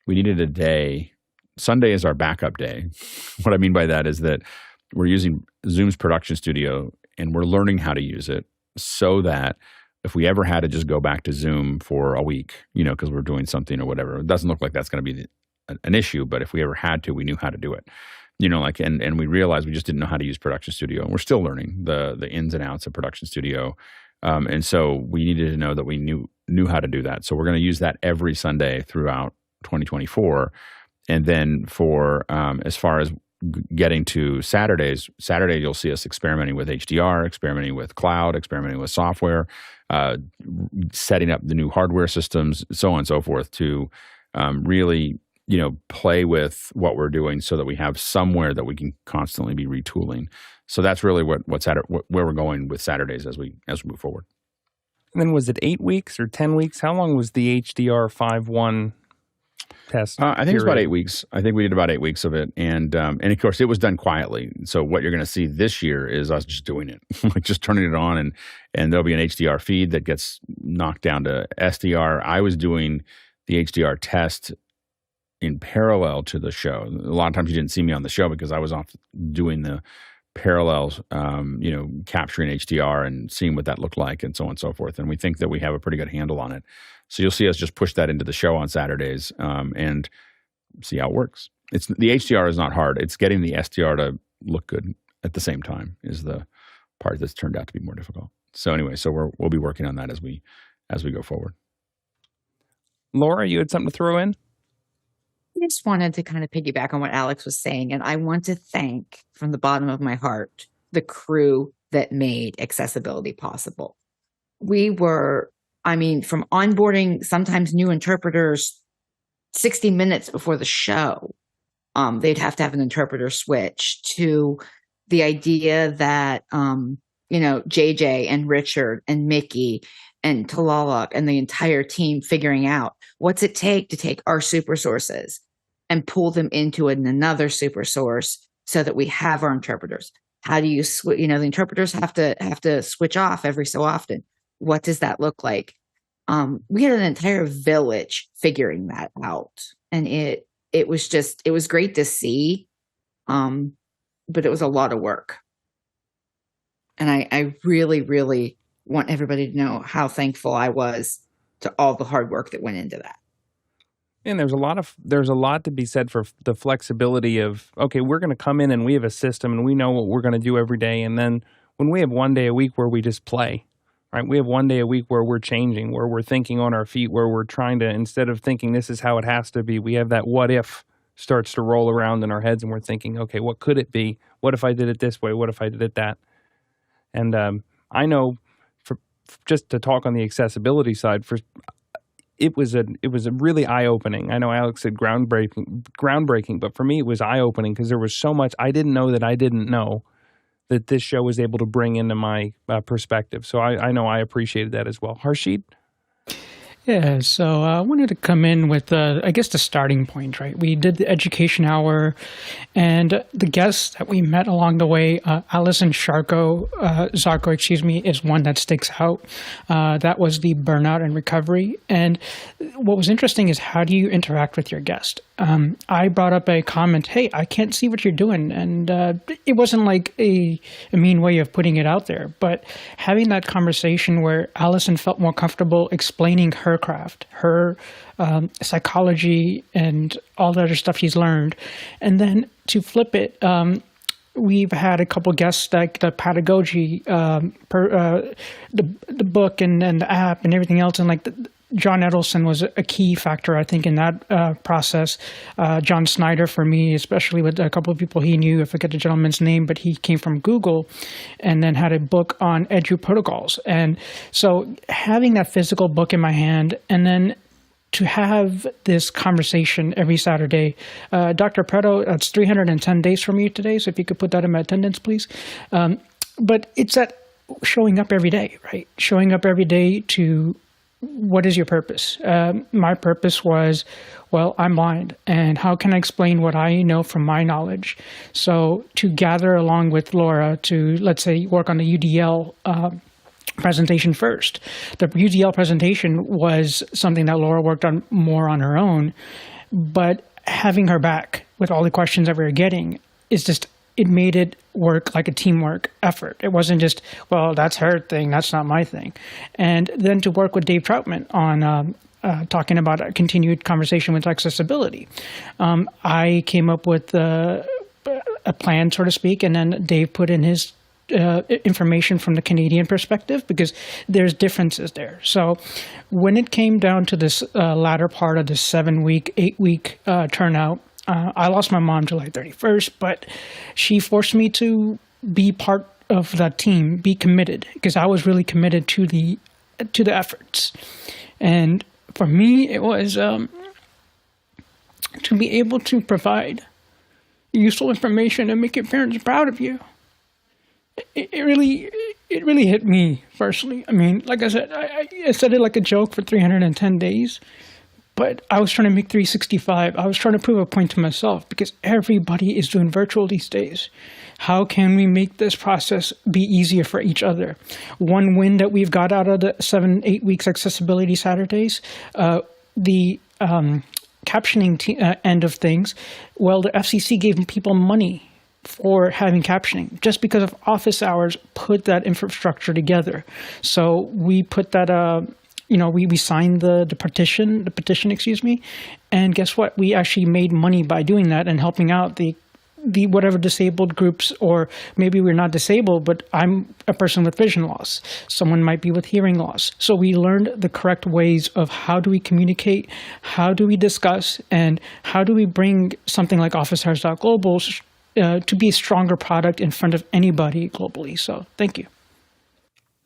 we needed a day. Sunday is our backup day. What I mean by that is that we're using Zoom's production studio, and we're learning how to use it so that if we ever had to just go back to Zoom for a week, because we're doing something or whatever, it doesn't look like that's going to be an issue. But if we ever had to, we knew how to do it. And we realized we just didn't know how to use Production Studio, and we're still learning the ins and outs of Production Studio. And so we needed to know that we knew how to do that. So we're going to use that every Sunday throughout 2024. And then for as far as getting to Saturday, you'll see us experimenting with HDR, experimenting with cloud, experimenting with software, setting up the new hardware systems, so on and so forth, to really play with what we're doing so that we have somewhere that we can constantly be retooling. So that's really where we're going with Saturdays as we move forward.
And then was it 8 weeks or 10 weeks? How long was the HDR 5.1 test?
I think it was about 8 weeks. I think we did about 8 weeks of it. And of course, it was done quietly. So what you're going to see this year is us just doing it, like just turning it on, and there'll be an HDR feed that gets knocked down to SDR. I was doing the HDR test in parallel to the show. A lot of times you didn't see me on the show because I was off doing the parallels, capturing HDR and seeing what that looked like and so on and so forth. And we think that we have a pretty good handle on it. So you'll see us just push that into the show on Saturdays and see how it works. The HDR is not hard. It's getting the SDR to look good at the same time is the part that's turned out to be more difficult. So anyway, we'll be working on that as we go forward.
Laura, you had something to throw in?
I just wanted to kind of piggyback on what Alex was saying, and I want to thank from the bottom of my heart the crew that made accessibility possible. We were, from onboarding sometimes new interpreters 60 minutes before the show, they'd have to have an interpreter switch, to the idea that, JJ and Richard and Mickey and Talalak and the entire team figuring out what's it take to take our super sources and pull them into another super source so that we have our interpreters. How do you switch? The interpreters have to switch off every so often. What does that look like? We had an entire village figuring that out, and it was great to see, but it was a lot of work. And I really, really want everybody to know how thankful I was to all the hard work that went into that.
And there's a lot to be said for the flexibility of, okay, we're going to come in and we have a system and we know what we're going to do every day. And then when we have one day a week where we just play, right? We have one day a week where we're changing, where we're thinking on our feet, where we're trying to, instead of thinking this is how it has to be, we have that what if starts to roll around in our heads and we're thinking, okay, what could it be? What if I did it this way? What if I did it that? And I know, just to talk on the accessibility side, it was a really eye-opening. I know Alex said groundbreaking, but for me it was eye-opening because there was so much I didn't know that this show was able to bring into my perspective. So I know I appreciated that as well. Harshid?
Yeah, so I wanted to come in with, I guess, the starting point, right? We did the education hour, and the guests that we met along the way, Allison Zarko, is one that sticks out. That was the burnout and recovery. And what was interesting is, how do you interact with your guest? I brought up a comment, hey, I can't see what you're doing. And it wasn't like a mean way of putting it out there, but having that conversation where Allison felt more comfortable explaining her craft, her psychology, and all the other stuff she's learned. And then to flip it, we've had a couple guests like the pedagogy, the book and the app and everything else. And like John Edelson was a key factor, I think, in that process. John Snyder, for me, especially with a couple of people he knew, I forget the gentleman's name, but he came from Google and then had a book on edu protocols. And so having that physical book in my hand and then to have this conversation every Saturday. Dr. Preto, that's 310 days from you today, so if you could put that in my attendance, please. But it's that showing up every day, right? Showing up every day to what is your purpose? My purpose was, well, I'm blind, and how can I explain what I know from my knowledge? So to gather along with Laura to, let's say, work on the UDL presentation first. The UDL presentation was something that Laura worked on more on her own, but having her back with all the questions that we were getting is just, it made it work like a teamwork effort. It wasn't just, well, that's her thing, that's not my thing. And then to work with Dave Troutman on talking about a continued conversation with accessibility. I came up with a plan, so to speak, and then Dave put in his information from the Canadian perspective because there's differences there. So when it came down to this latter part of the 7-week, 8-week turnout, I lost my mom July 31st, but she forced me to be part of that team, be committed, because I was really committed to the efforts. And for me, it was to be able to provide useful information and make your parents proud of you. It really hit me personally. I mean, like I said, I said it like a joke for 310 days, but I was trying to make 365. I was trying to prove a point to myself because everybody is doing virtual these days. How can we make this process be easier for each other? One win that we've got out of the 7-8 weeks accessibility Saturdays, the captioning end of things, well, the FCC gave people money for having captioning just because of office hours put that infrastructure together. So we put that, we signed the petition, and guess what? We actually made money by doing that and helping out the whatever disabled groups, or maybe we're not disabled, but I'm a person with vision loss. Someone might be with hearing loss. So we learned the correct ways of how do we communicate, how do we discuss, and how do we bring something like Office Hours Global to be a stronger product in front of anybody globally. So thank you.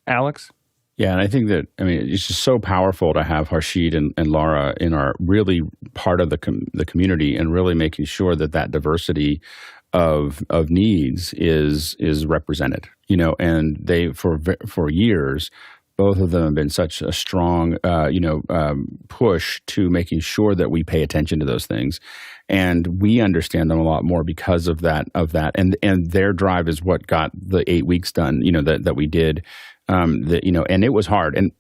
Alex?
Yeah, and I think that, it's just so powerful to have Harshid and Laura in our really part of the community and really making sure that diversity of needs is represented, and they, for years, both of them have been such a strong, push to making sure that we pay attention to those things. And we understand them a lot more because of that. And their drive is what got the 8 weeks done, that we did, and it was hard. And,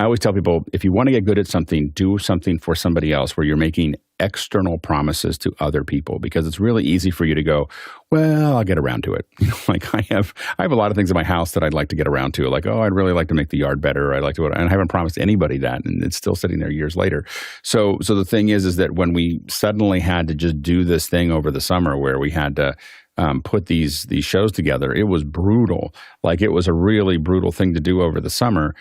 I always tell people, if you want to get good at something, do something for somebody else where you're making external promises to other people, because it's really easy for you to go, well, I'll get around to it. Like I have a lot of things in my house that I'd like to get around to, like, oh, I'd really like to make the yard better. I'd like to, and I haven't promised anybody that, and it's still sitting there years later. So the thing is that when we suddenly had to just do this thing over the summer where we had to put these shows together, it was brutal. Like it was a really brutal thing to do over the summer.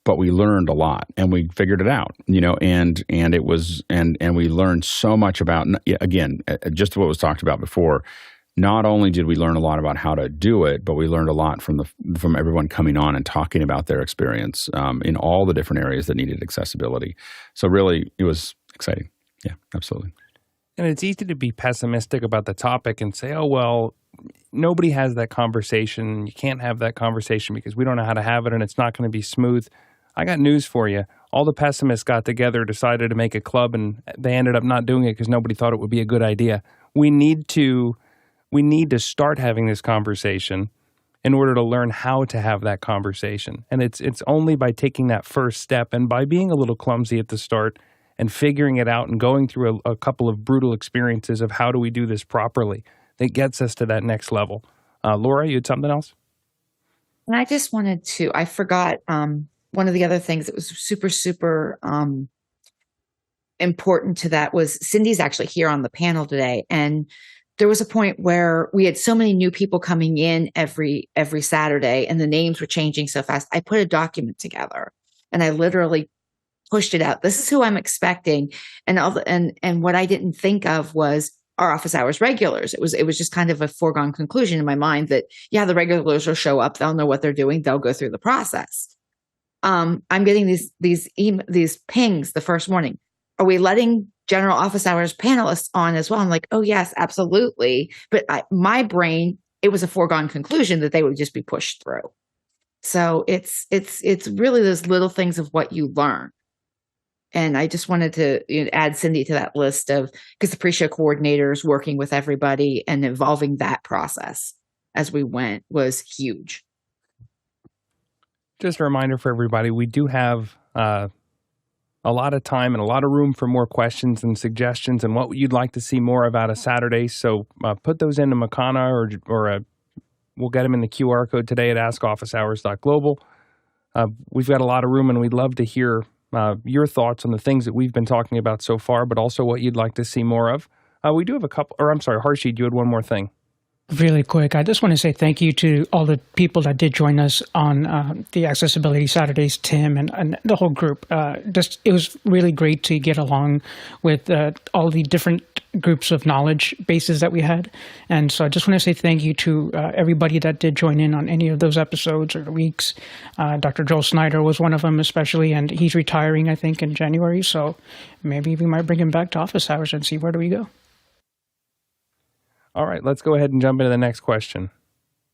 But we learned a lot and we figured it out, and it was, and we learned so much about, again, just what was talked about before. Not only did we learn a lot about how to do it, but we learned a lot from everyone coming on and talking about their experience in all the different areas that needed accessibility. So really, it was exciting. Yeah, absolutely.
And it's easy to be pessimistic about the topic and say, oh, well, nobody has that conversation. You can't have that conversation because we don't know how to have it and it's not going to be smooth. I got news for you. All the pessimists got together, decided to make a club, and they ended up not doing it because nobody thought it would be a good idea. We need to start having this conversation in order to learn how to have that conversation. And it's only by taking that first step and by being a little clumsy at the start and figuring it out and going through a couple of brutal experiences of how do we do this properly that gets us to that next level. Laura, you had something else?
And I just wanted to, I forgot one of the other things that was super, super important to that was Cindy's actually here on the panel today. And there was a point where we had so many new people coming in every Saturday and the names were changing so fast. I put a document together and I literally pushed it out. This is who I'm expecting. And what I didn't think of was our office hours regulars. It was just kind of a foregone conclusion in my mind that, yeah, the regulars will show up. They'll know what they're doing. They'll go through the process. I'm getting these pings the first morning. Are we letting general office hours panelists on as well? I'm like, oh yes, absolutely. But my brain, it was a foregone conclusion that they would just be pushed through. So it's really those little things of what you learn. And I just wanted to add Cindy to that list of, because the pre-show coordinators working with everybody and evolving that process as we went was huge.
Just a reminder for everybody, we do have a lot of time and a lot of room for more questions and suggestions and what you'd like to see more of out of Saturday. So put those into Makana or we'll get them in the QR code today at askofficehours.global. We've got a lot of room and we'd love to hear your thoughts on the things that we've been talking about so far, but also what you'd like to see more of. We do have a couple, or I'm sorry, Harshid, you had one more thing.
Really quick, I just want to say thank you to all the people that did join us on the Accessibility Saturdays, Tim and the whole group. It was really great to get along with all the different groups of knowledge bases that we had. And so I just want to say thank you to everybody that did join in on any of those episodes or weeks. Dr. Joel Snyder was one of them especially, and he's retiring, I think, in January. So maybe we might bring him back to office hours and see where do we go.
All right, let's go ahead and jump into the next question.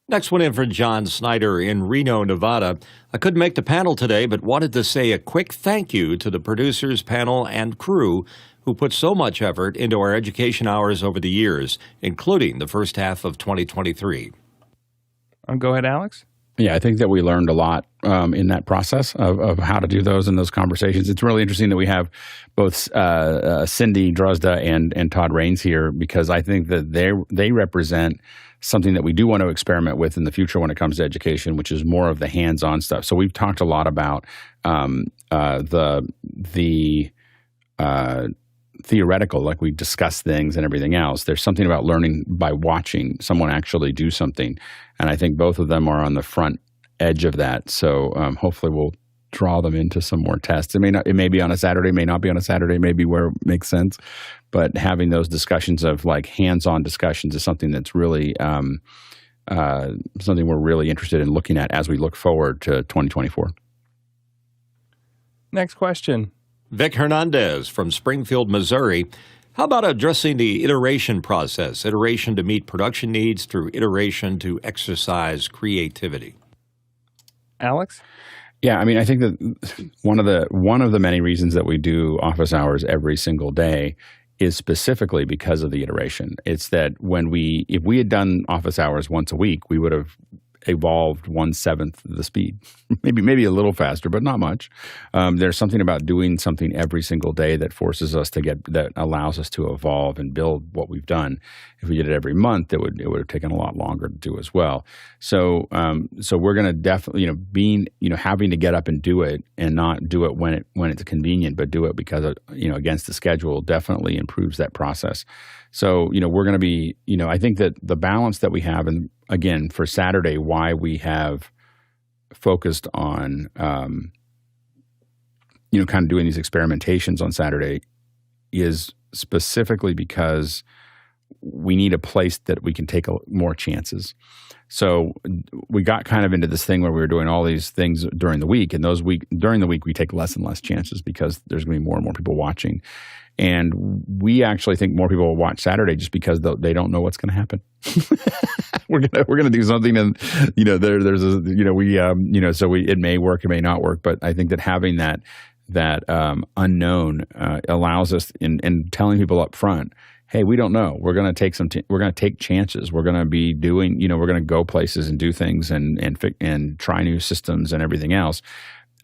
Next one in for John Snyder in Reno, Nevada. I couldn't make the panel today, but wanted to say a quick thank you to the producers, panel, and crew who put so much effort into our education hours over the years, including the first half of 2023.
Go ahead, Alex.
Yeah, I think that we learned a lot in that process of how to do those and those conversations. It's really interesting that we have both Cindy Drozda and Todd Raines here, because I think that they represent something that we do want to experiment with in the future when it comes to education, which is more of the hands-on stuff. So we've talked a lot about the theoretical, like we discuss things and everything else. There's something about learning by watching someone actually do something. And I think both of them are on the front edge of that. So hopefully we'll draw them into some more tests. It may be on a Saturday, may not be on a Saturday, maybe where it makes sense. But having those discussions of like hands-on discussions is something that's really something we're really interested in looking at as we look forward to 2024.
Next question.
Vic Hernandez from Springfield, Missouri. How about addressing the iteration process? Iteration to meet production needs through iteration to exercise creativity.
Alex?
Yeah, I mean, I think that one of the many reasons that we do office hours every single day is specifically because of the iteration. It's that if we had done office hours once a week, we would have evolved 1/7 the speed, maybe a little faster, but not much. There's something about doing something every single day that forces us that allows us to evolve and build what we've done. If we did it every month, it would have taken a lot longer to do as well. So we're going to definitely, having to get up and do it and not do it when it's convenient, but do it because against the schedule definitely improves that process. So, we're going to be, I think that the balance that we have, and again, for Saturday, why we have focused on, kind of doing these experimentations on Saturday is specifically because we need a place that we can take more chances. So we got kind of into this thing where we were doing all these things during the week, and during the week we take less and less chances because there's going to be more and more people watching. And we actually think more people will watch Saturday just because they don't know what's going to happen. we're gonna do something, and it may work, it may not work, but I think that having that unknown allows us in telling people up front, hey, we don't know. We're going to take we're going to take chances. We're going to be doing, we're going to go places and do things and try new systems and everything else.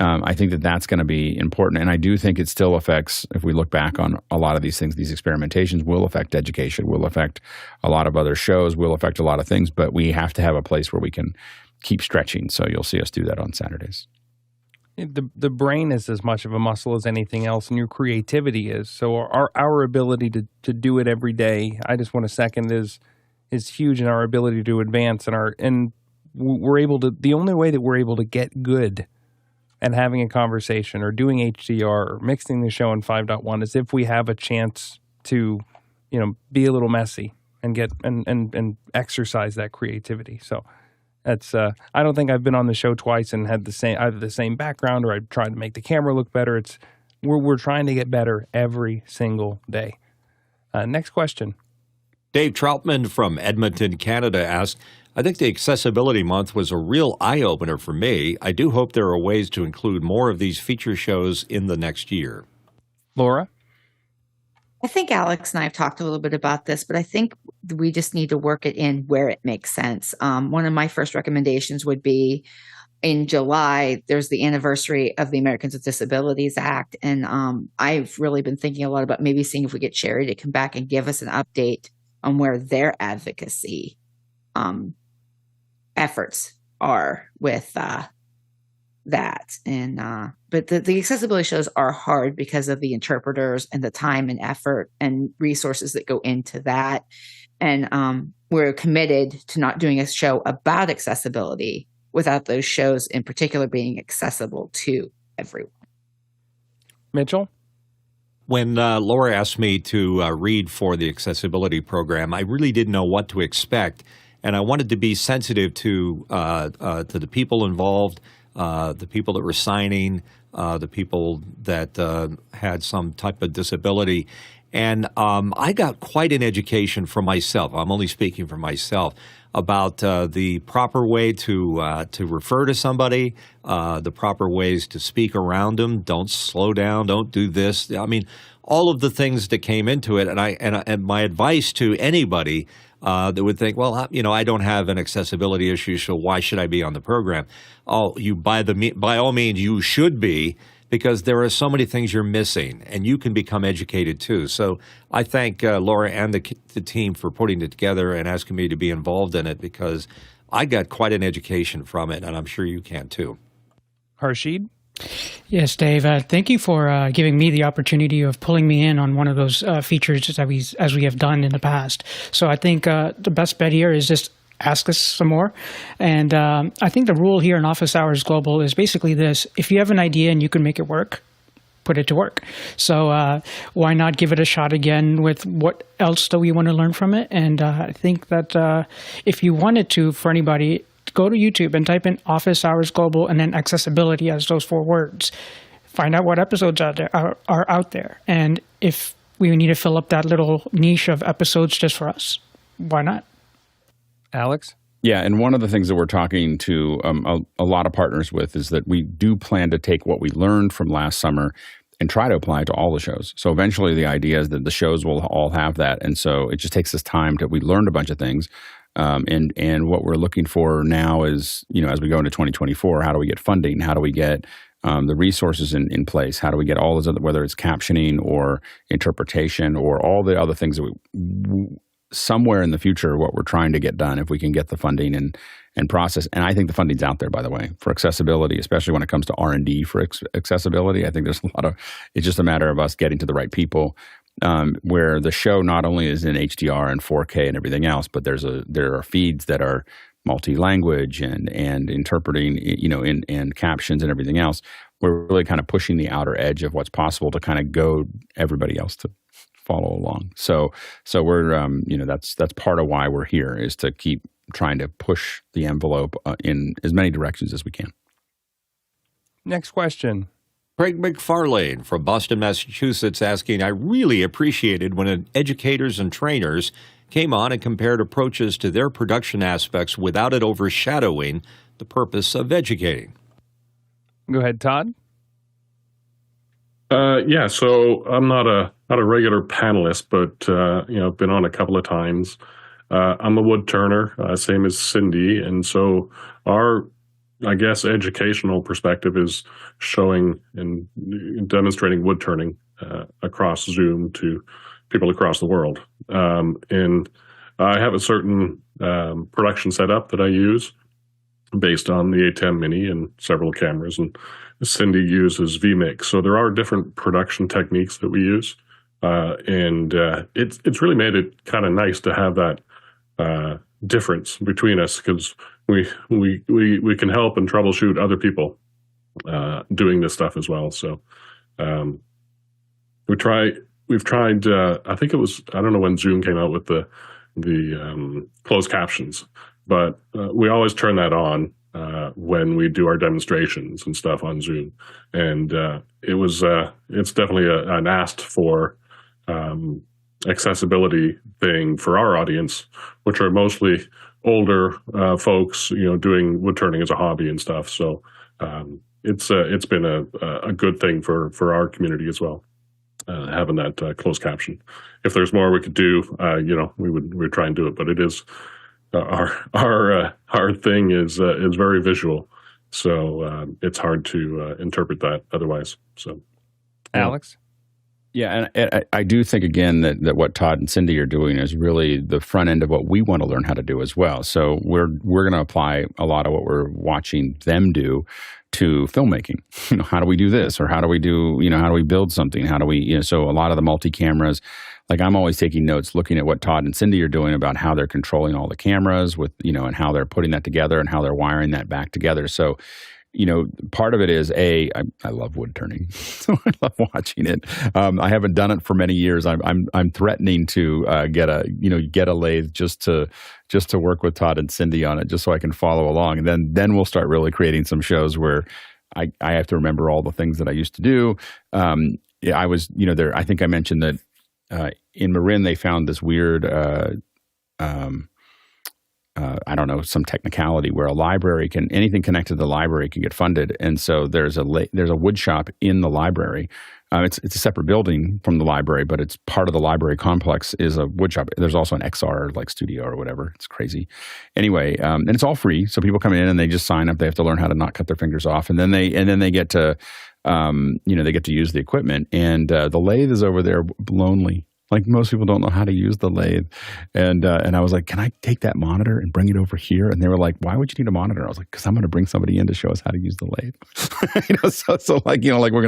I think that that's going to be important. And I do think it still affects, if we look back on a lot of these things, these experimentations will affect education, will affect a lot of other shows, will affect a lot of things, but we have to have a place where we can keep stretching. So you'll see us do that on Saturdays.
The brain is as much of a muscle as anything else, and your creativity is. So our ability to do it every day, I just want to second, is huge in our ability to advance, and we're able to. The only way that we're able to get good at having a conversation or doing HDR or mixing the show in 5.1 is if we have a chance to, be a little messy and get and exercise that creativity. So. That's I don't think I've been on the show twice and had either the same background or I've tried to make the camera look better. We're trying to get better every single day. Next question.
Dave Troutman from Edmonton, Canada asked, I think the Accessibility Month was a real eye-opener for me. I do hope there are ways to include more of these feature shows in the next year.
Laura?
I think Alex and I have talked a little bit about this, but I think we just need to work it in where it makes sense. One of my first recommendations would be in July, there's the anniversary of the Americans with Disabilities Act. And I've really been thinking a lot about maybe seeing if we get Sherry to come back and give us an update on where their advocacy efforts are with that. And but the accessibility shows are hard because of the interpreters and the time and effort and resources that go into that. And we're committed to not doing a show about accessibility without those shows in particular being accessible to everyone.
Mitchell?
When Laura asked me to read for the accessibility program, I really didn't know what to expect, and I wanted to be sensitive to the people involved, the people that were signing, the people that had some type of disability. And I got quite an education for myself. I'm only speaking for myself about the proper way to refer to somebody, the proper ways to speak around them. Don't slow down. Don't do this. I mean, all of the things that came into it. And my advice to anybody that would think, well, I don't have an accessibility issue, so why should I be on the program? Oh, by all means, you should be, because there are so many things you're missing, and you can become educated too. So I thank Laura and the team for putting it together and asking me to be involved in it, because I got quite an education from it, and I'm sure you can too.
Harshid?
Yes, Dave. Thank you for giving me the opportunity of pulling me in on one of those features as we have done in the past. So I think the best bet here is just ask us some more. And I think the rule here in Office Hours Global is basically this: if you have an idea and you can make it work, put it to work. So why not give it a shot again with what else do we want to learn from it? And I think that if you wanted to, for anybody, go to YouTube and type in Office Hours Global and then accessibility as those 4 words. Find out what episodes are out there. And if we need to fill up that little niche of episodes just for us, why not?
Alex?
Yeah, and one of the things that we're talking to a lot of partners with is that we do plan to take what we learned from last summer try to apply it to all the shows. So eventually the idea is that the shows will all have that. And so it just takes us time we learned a bunch of things. And what we're looking for now is, as we go into 2024, how do we get funding? How do we get the resources in place? How do we get all those other, whether it's captioning or interpretation or all the other things that somewhere in the future, what we're trying to get done, if we can get the funding and process. And I think the funding's out there, by the way, for accessibility, especially when it comes to R&D for accessibility. I think there's it's just a matter of us getting to the right people, where the show not only is in HDR and 4K and everything else, but there are feeds that are multi-language and interpreting, and captions and everything else. We're really kind of pushing the outer edge of what's possible to kind of go everybody else to follow along. So we're, that's part of why we're here, is to keep trying to push the envelope in as many directions as we can.
Next question.
Craig McFarlane from Boston, Massachusetts, asking, I really appreciated when educators and trainers came on and compared approaches to their production aspects without it overshadowing the purpose of educating.
Go ahead, Todd.
Yeah, so I'm not a regular panelist, but I've been on a couple of times. I'm a wood turner, same as Cindy, and so our, I guess, educational perspective is showing and demonstrating wood turning across Zoom to people across the world. And I have a certain production setup that I use based on the ATEM Mini and several cameras, and Cindy uses vMix. So there are different production techniques that we use, and it's really made it kind of nice to have that difference between us, because we can help and troubleshoot other people doing this stuff as well. So we've tried. I think it was, I don't know when Zoom came out with the closed captions, but we always turn that on when we do our demonstrations and stuff on Zoom, and it's definitely an asked for accessibility thing for our audience, which are mostly older folks, doing wood turning as a hobby and stuff. So it's been a good thing for our community as well, having that closed caption. If there's more we could do, we'd try and do it. But it is our thing is very visual, so it's hard to interpret that otherwise. So,
Alex.
Yeah, and I do think, again, that what Todd and Cindy are doing is really the front end of what we want to learn how to do as well. So we're going to apply a lot of what we're watching them do to filmmaking. How do we do this? Or how do we do, how do we build something? How do we, so a lot of the multi-cameras, like I'm always taking notes, looking at what Todd and Cindy are doing about how they're controlling all the cameras with, and how they're putting that together and how they're wiring that back together. So, part of it is I love wood turning, so I love watching it. I haven't done it for many years. I'm threatening to get a lathe just to work with Todd and Cindy on it, just so I can follow along, and then we'll start really creating some shows where I have to remember all the things that I used to do. I was there. I think I mentioned that in Marin they found this weird. I don't know, some technicality where a library anything connected to the library can get funded. And so there's a wood shop in the library. It's a separate building from the library, but it's part of the library complex is a wood shop. There's also an XR like studio or whatever. It's crazy. Anyway, and it's all free. So people come in and they just sign up. They have to learn how to not cut their fingers off. And then they get to, they get to use the equipment. And the lathe is over there lonely. Like most people don't know how to use the lathe. And I was like, can I take that monitor and bring it over here? And they were like, why would you need a monitor? I was like, because I'm going to bring somebody in to show us how to use the lathe. So we're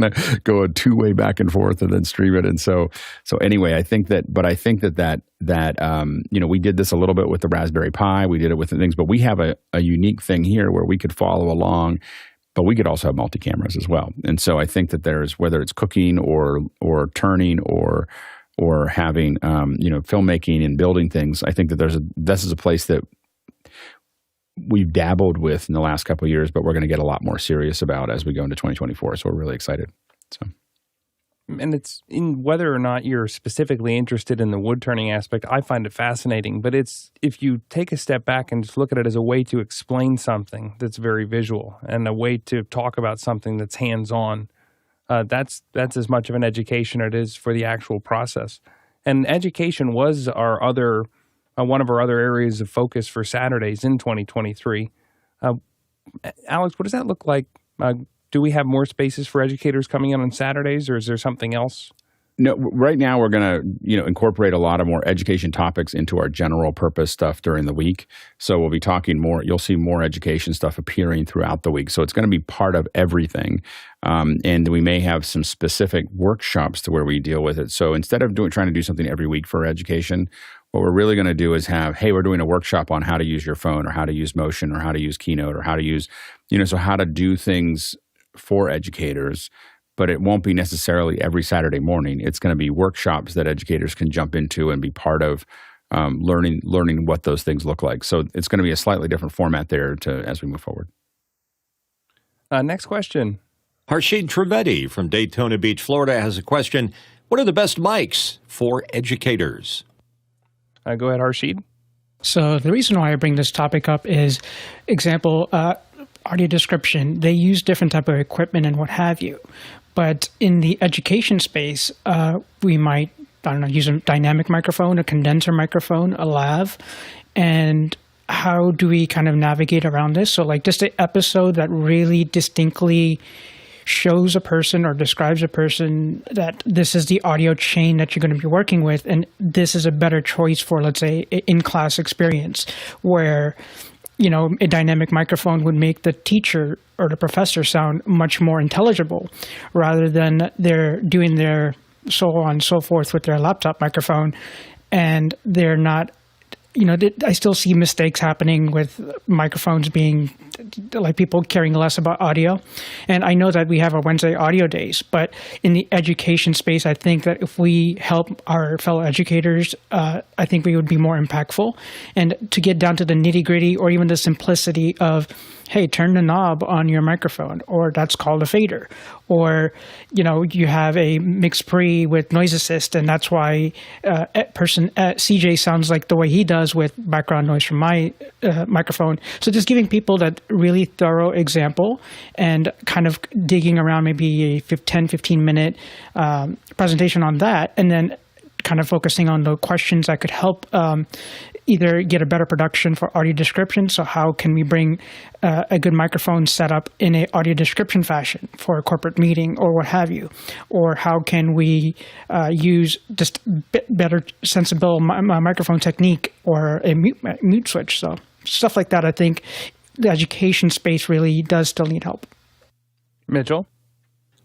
going to go a two-way back and forth and then stream it. And so anyway, I think that we did this a little bit with the Raspberry Pi. We did it with the things, but we have a unique thing here where we could follow along, but we could also have multi-cameras as well. And so I think that there's, whether it's cooking or turning or having, filmmaking and building things, I think that this is a place that we've dabbled with in the last couple of years, but we're going to get a lot more serious about as we go into 2024. So we're really excited. So,
and it's in whether or not you're specifically interested in the wood turning aspect, I find it fascinating. But it's, if you take a step back and just look at it as a way to explain something that's very visual and a way to talk about something that's hands-on, That's as much of an education as it is for the actual process. And education was our other one of our other areas of focus for Saturdays in 2023. Alex, what does that look like? Do we have more spaces for educators coming in on Saturdays, or is there something else?
No, right now we're going to, incorporate a lot of more education topics into our general purpose stuff during the week. So we'll be talking more. You'll see more education stuff appearing throughout the week. So it's going to be part of everything. And we may have some specific workshops to where we deal with it. So instead of trying to do something every week for education, what we're really going to do is have, hey, we're doing a workshop on how to use your phone or how to use Motion or how to use Keynote or how to use, so how to do things for educators. But it won't be necessarily every Saturday morning. It's going to be workshops that educators can jump into and be part of learning what those things look like. So it's going to be a slightly different format there as we move forward.
Next question.
Harshid Trivedi from Daytona Beach, Florida has a question. What are the best mics for educators?
Go ahead, Harshid.
So the reason why I bring this topic up is, example, audio description. They use different type of equipment and what have you. But in the education space, we might, use a dynamic microphone, a condenser microphone, a lav. And how do we kind of navigate around this? So like just an episode that really distinctly shows a person or describes a person that this is the audio chain that you're going to be working with, and this is a better choice for, let's say, in-class experience, where a dynamic microphone would make the teacher or the professor sound much more intelligible, rather than they're doing their so on and so forth with their laptop microphone, and they're not. I still see mistakes happening with microphones being like people caring less about audio. And I know that we have our Wednesday audio days, but in the education space, I think that if we help our fellow educators, I think we would be more impactful. And to get down to the nitty gritty or even the simplicity of, hey, turn the knob on your microphone, or that's called a fader. Or, you have a mix pre with noise assist, and that's why CJ sounds like the way he does with background noise from my microphone. So just giving people that really thorough example and kind of digging around maybe a 10, 15-minute presentation on that, and then kind of focusing on the questions that could help either get a better production for audio description. So how can we bring a good microphone set up in a audio description fashion for a corporate meeting or what have you? Or how can we use just better sensible microphone technique or a mute switch? So stuff like that, I think the education space really does still need help.
Mitchell?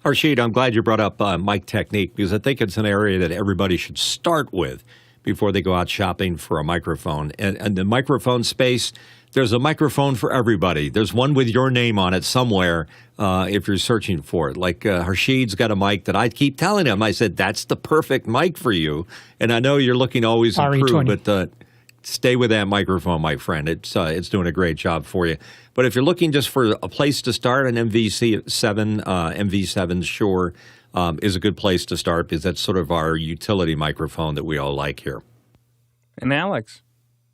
Harshid, I'm glad you brought up mic technique, because I think it's an area that everybody should start with before they go out shopping for a microphone. And the microphone space, there's a microphone for everybody. There's one with your name on it somewhere if you're searching for it. Like Harshid's got a mic that I keep telling him. I said, that's the perfect mic for you. And I know you're looking to always improve, but stay with that microphone, my friend. It's doing a great job for you. But if you're looking just for a place to start, an MV7 Shure is a good place to start, because that's sort of our utility microphone that we all like here.
And Alex?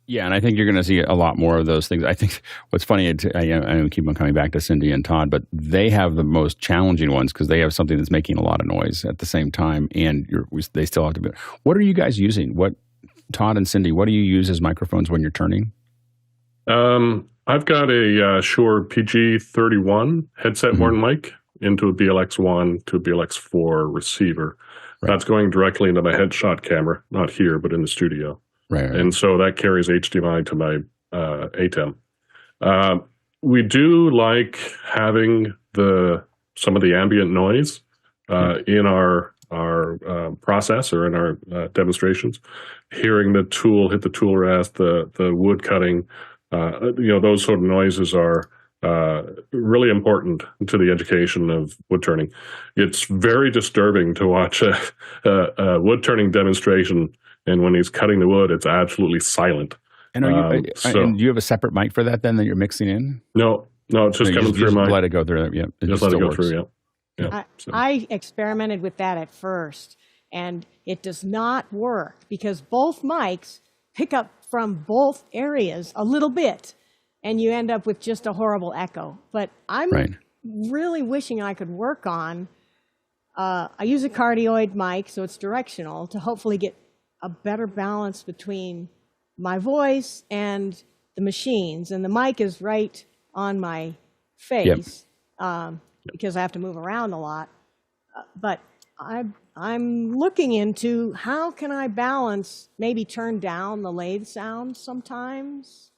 Yeah, and I think you're going to see a lot more of those things. I think what's funny, I keep on coming back to Cindy and Todd, but they have the most challenging ones because they have something that's making a lot of noise at the same time, and they still have to be. What are you guys using? Todd and Cindy, what do you use as microphones when you're turning?
I've got a Shure PG31 headset horn mic into a BLX1 to a BLX4 receiver. Right. That's going directly into my headshot camera, not here, but in the studio.
Right.
And so that carries HDMI to my ATEM. We do like having some of the ambient noise in our process or in our demonstrations. Hearing the tool hit the tool rest, the wood cutting, those sort of noises are really important to the education of wood turning. It's very disturbing to watch a wood turning demonstration, and when he's cutting the wood, it's absolutely silent.
And and do you have a separate mic for that then that you're mixing in?
No, it's just coming through my.
Let it go through. Yeah,
just let it go through. Yeah.
I experimented with that at first, and it does not work because both mics pick up from both areas a little bit, and you end up with just a horrible echo. But I'm really wishing I could work on I use a cardioid mic, so it's directional, to hopefully get a better balance between my voice and the machines. And the mic is right on my face because I have to move around a lot. But I'm looking into how can I balance, maybe turn down the lathe sound sometimes.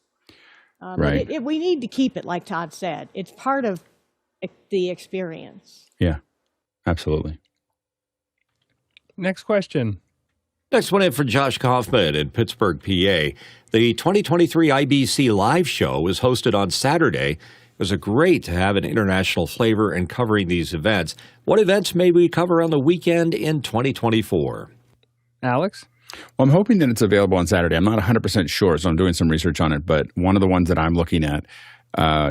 Right.
But we need to keep it, like Todd said. It's part of the experience.
Yeah, absolutely.
Next question.
Next one in for Josh Kaufman in Pittsburgh, PA. The 2023 IBC Live Show was hosted on Saturday. It was great to have an international flavor in covering these events. What events may we cover on the weekend in 2024?
Alex?
Well, I'm hoping that it's available on Saturday. I'm not 100% sure, so I'm doing some research on it. But one of the ones that I'm looking at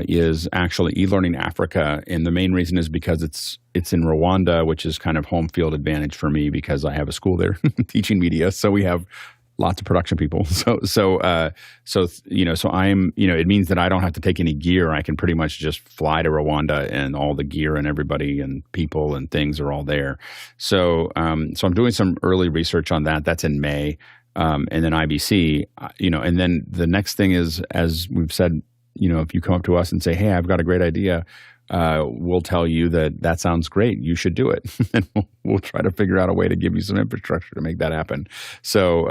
is actually eLearning Africa, and the main reason is because it's in Rwanda, which is kind of home field advantage for me because I have a school there teaching media, so we have lots of production people. So I'm, it means that I don't have to take any gear. I can pretty much just fly to Rwanda, and all the gear and everybody and people and things are all there. So I'm doing some early research on that. That's in May, and then IBC, and then the next thing is, as we've said, if you come up to us and say, hey, I've got a great idea, we'll tell you that sounds great. You should do it. And we'll try to figure out a way to give you some infrastructure to make that happen. So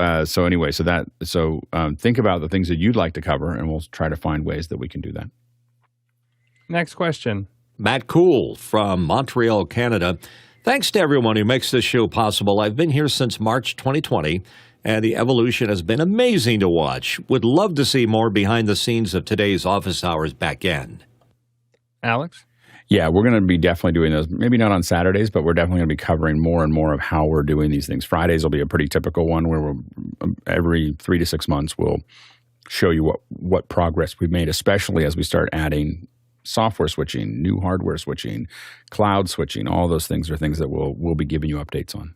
think about the things that you'd like to cover, and we'll try to find ways that we can do that.
Next question.
Matt Cool from Montreal, Canada. Thanks to everyone who makes this show possible. I've been here since March 2020. And the evolution has been amazing to watch. Would love to see more behind the scenes of today's office hours back end.
Alex?
Yeah, we're going to be definitely doing those. Maybe not on Saturdays, but we're definitely going to be covering more and more of how we're doing these things. Fridays will be a pretty typical one where every 3 to 6 months we'll show you what progress we've made, especially as we start adding software switching, new hardware switching, cloud switching. All those things are things that we'll be giving you updates on.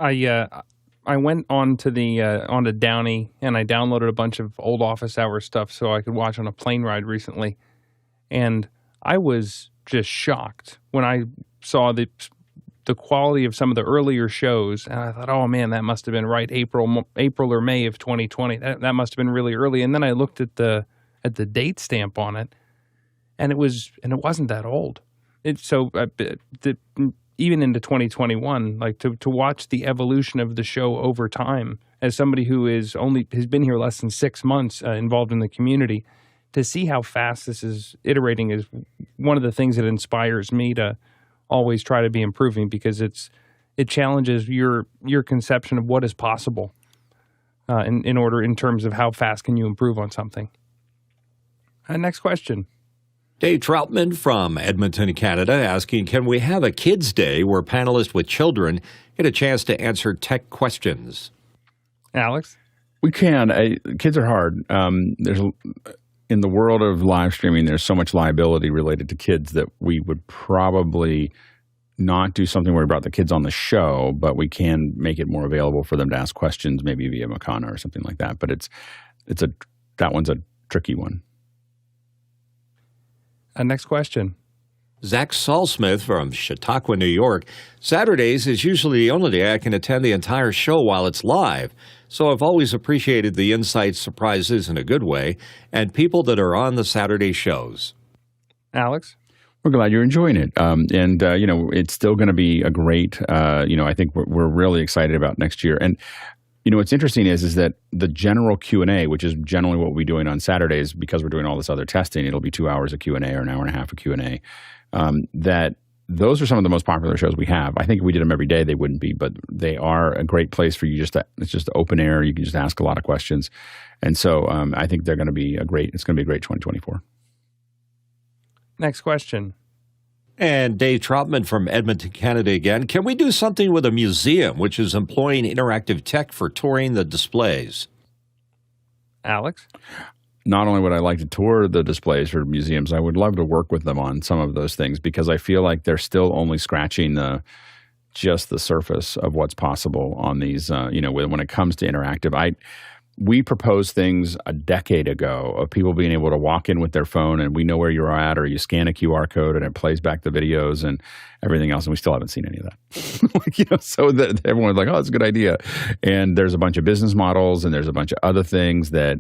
I went onto Downey, and I downloaded a bunch of old office hour stuff so I could watch on a plane ride recently, and I was just shocked when I saw the quality of some of the earlier shows, and I thought, oh man, that must have been right April or May of 2020. That must have been really early. And then I looked at the date stamp on it, and it wasn't that old. Even into 2021, like to watch the evolution of the show over time, as somebody who has been here less than 6 months involved in the community, to see how fast this is iterating is one of the things that inspires me to always try to be improving, because it challenges your conception of what is possible in terms of how fast can you improve on something. Next question.
Dave Troutman from Edmonton, Canada, asking, can we have a kids' day where panelists with children get a chance to answer tech questions?
Alex?
We can. Kids are hard. In the world of live streaming, there's so much liability related to kids that we would probably not do something where we brought the kids on the show, but we can make it more available for them to ask questions, maybe via Mikah or something like that. But that one's a tricky one.
Next question.
Zach Salsmith from Chautauqua, New York. Saturdays is usually the only day I can attend the entire show while it's live. So I've always appreciated the insights, surprises in a good way, and people that are on the Saturday shows.
Alex?
We're glad you're enjoying it. It's still going to be a great, I think we're really excited about next year. And what's interesting is that the general Q&A, which is generally what we're doing on Saturdays, because we're doing all this other testing, it'll be 2 hours of Q&A or an hour and a half of Q&A, that those are some of the most popular shows we have. I think if we did them every day, they wouldn't be, but they are a great place for you. It's just open air. You can just ask a lot of questions. And so I think it's going to be a great 2024.
Next question.
And Dave Troutman from Edmonton, Canada again. Can we do something with a museum which is employing interactive tech for touring the displays?
Alex?
Not only would I like to tour the displays for museums, I would love to work with them on some of those things, because I feel like they're still only scratching just the surface of what's possible on these, when it comes to interactive. we proposed things a decade ago of people being able to walk in with their phone and we know where you're at, or you scan a QR code and it plays back the videos and everything else, and we still haven't seen any of that. So that everyone's like, oh, that's a good idea. And there's a bunch of business models and there's a bunch of other things that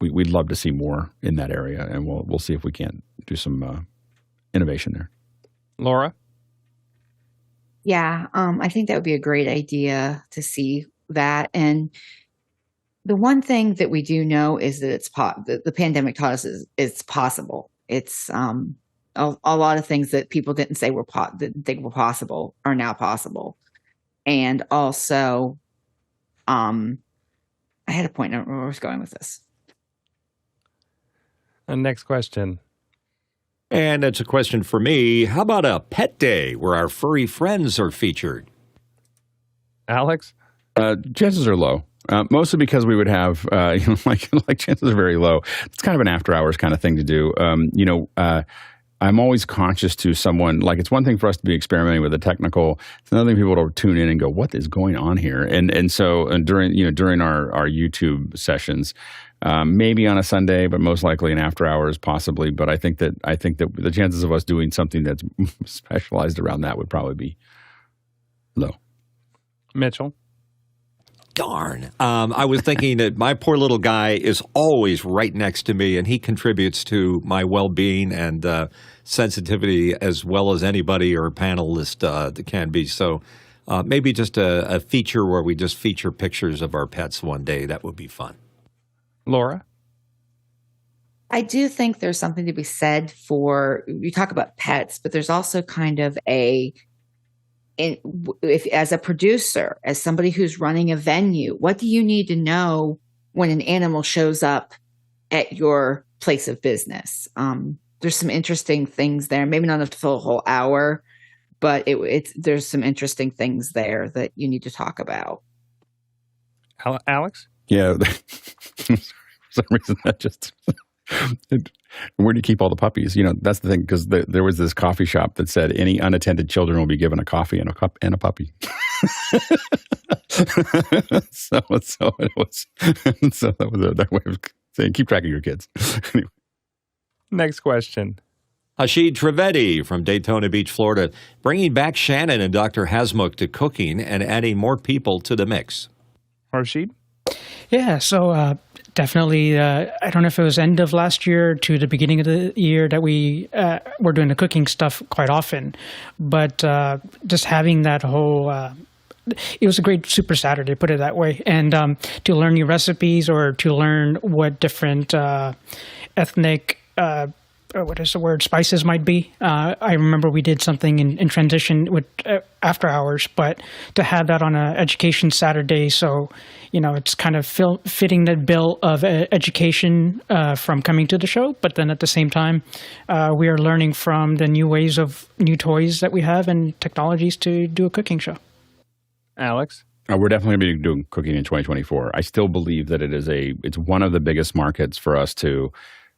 we'd love to see more in that area, and we'll see if we can't do some innovation there.
Laura?
Yeah, I think that would be a great idea to see that. And the one thing that we do know is that the pandemic taught us is it's possible. It's a lot of things that people didn't say didn't think were possible are now possible. And also, I had a point. I don't know where I was going with this.
Next question.
And it's a question for me. How about a pet day where our furry friends are featured?
Alex?
Chances are low. Mostly because we would have, like chances are very low. It's kind of an after hours kind of thing to do. I'm always conscious to someone, like it's one thing for us to be experimenting with the technical. It's another thing people to tune in and go, what is going on here? And so during our YouTube sessions, maybe on a Sunday, but most likely in after hours, possibly. But I think that the chances of us doing something that's specialized around that would probably be low.
Mitchell?
Darn. I was thinking that my poor little guy is always right next to me, and he contributes to my well-being and sensitivity as well as anybody or panelist that can be. So maybe just a feature where we just feature pictures of our pets one day. That would be fun. Laura?
I do think there's something to be said for, you talk about pets, but there's also kind of if as a producer, as somebody who's running a venue, what do you need to know when an animal shows up at your place of business? There's some interesting things there. Maybe not enough to fill a whole hour, but there's some interesting things there that you need to talk about.
Alex?
Yeah. For some reason, that just... Where do you keep all the puppies? That's the thing, because there was this coffee shop that said any unattended children will be given a coffee and a cup and a puppy. so it was. So that was that way of saying keep track of your kids. Anyway.
Next question.
Hashid Trivedi from Daytona Beach, Florida, bringing back Shannon and Dr. Hasmukh to cooking and adding more people to the mix.
Rashid?
Yeah, so definitely, I don't know if it was end of last year to the beginning of the year that we were doing the cooking stuff quite often. But just having that whole, it was a great Super Saturday, put it that way. And to learn new recipes or to learn what different ethnic spices might be. I remember we did something in transition with after hours, but to have that on an education Saturday, so it's kind of fitting the bill of education from coming to the show, but then at the same time, we are learning from the new ways of new toys that we have and technologies to do a cooking show.
Alex?
We're definitely going to be doing cooking in 2024. I still believe that it's one of the biggest markets for us to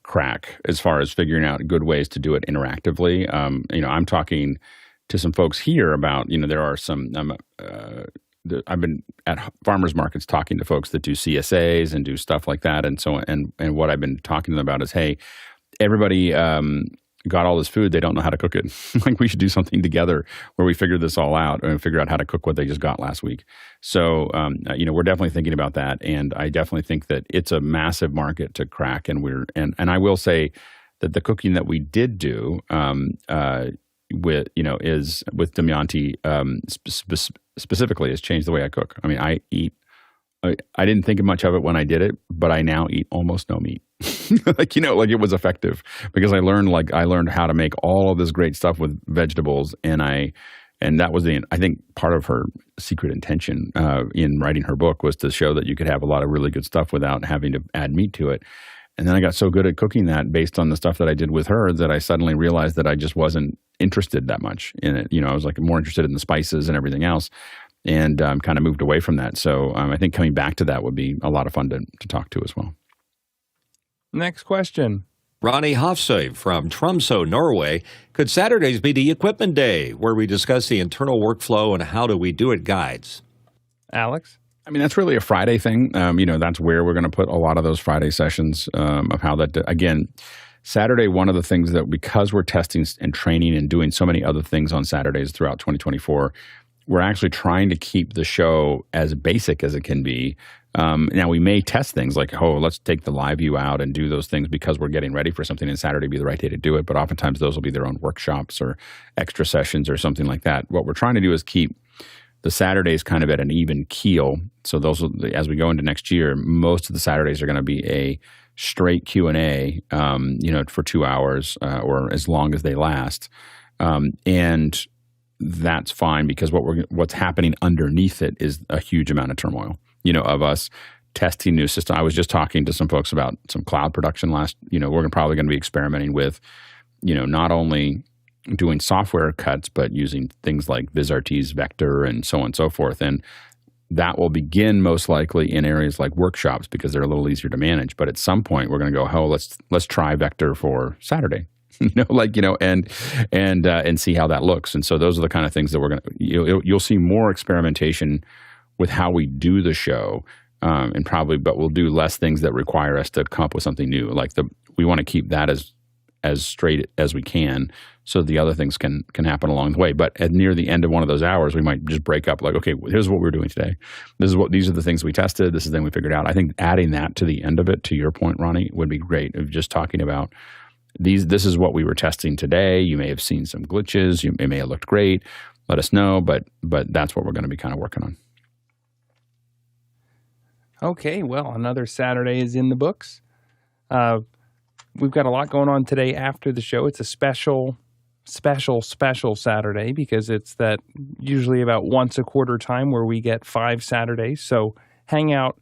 crack as far as figuring out good ways to do it interactively. I'm talking to some folks here about, there are some, I've been at farmers markets talking to folks that do CSAs and do stuff like that. And so, and what I've been talking to them about is, hey, everybody got all this food. They don't know how to cook it. Like we should do something together where we figure this all out and figure out how to cook what they just got last week. So, we're definitely thinking about that. And I definitely think that it's a massive market to crack. And I will say that the cooking that we did do, with Damayanti, specifically has changed the way I cook. I mean, I didn't think much of it when I did it, but I now eat almost no meat. like it was effective because I learned how to make all of this great stuff with vegetables, and that was I think part of her secret intention in writing her book was to show that you could have a lot of really good stuff without having to add meat to it. And then I got so good at cooking that based on the stuff that I did with her that I suddenly realized that I just wasn't interested that much in it. I was like more interested in the spices and everything else, and kind of moved away from that. So I think coming back to that would be a lot of fun to talk to as well.
Next question.
Ronny Hofsøy from Tromsø, Norway. Could Saturdays be the equipment day, where we discuss the internal workflow and how do we do it guides?
Alex?
I mean, that's really a Friday thing. That's where we're going to put a lot of those Friday sessions of how that, again, Saturday, one of the things that because we're testing and training and doing so many other things on Saturdays throughout 2024, we're actually trying to keep the show as basic as it can be. Now, we may test things like, let's take the live view out and do those things because we're getting ready for something, and Saturday be the right day to do it. But oftentimes those will be their own workshops or extra sessions or something like that. What we're trying to do is keep the Saturdays kind of at an even keel. So those, as we go into next year, most of the Saturdays are going to be a straight Q&A, for 2 hours or as long as they last. And that's fine because what's happening underneath it is a huge amount of turmoil, of us testing new systems. I was just talking to some folks about some cloud production we're probably going to be experimenting with, not only doing software cuts, but using things like VizRT's Vector and so on and so forth. And that will begin most likely in areas like workshops because they're a little easier to manage. But at some point we're going to go, let's try Vector for Saturday, and see how that looks. And so those are the kind of things that we're going to, you'll see more experimentation with how we do the show, but we'll do less things that require us to come up with something new. We want to keep that as straight as we can, so the other things can happen along the way. But near the end of one of those hours, we might just break up. Okay, here's what we're doing today. These are the things we tested. This is the thing we figured out. I think adding that to the end of it, to your point, Ronnie, would be great. Of just talking about this is what we were testing today. You may have seen some glitches. It may have looked great. Let us know. But that's what we're going to be kind of working on.
Okay, well, another Saturday is in the books. We've got a lot going on today after the show. It's a special Saturday because it's that usually about once a quarter time where we get 5 Saturdays. So hang out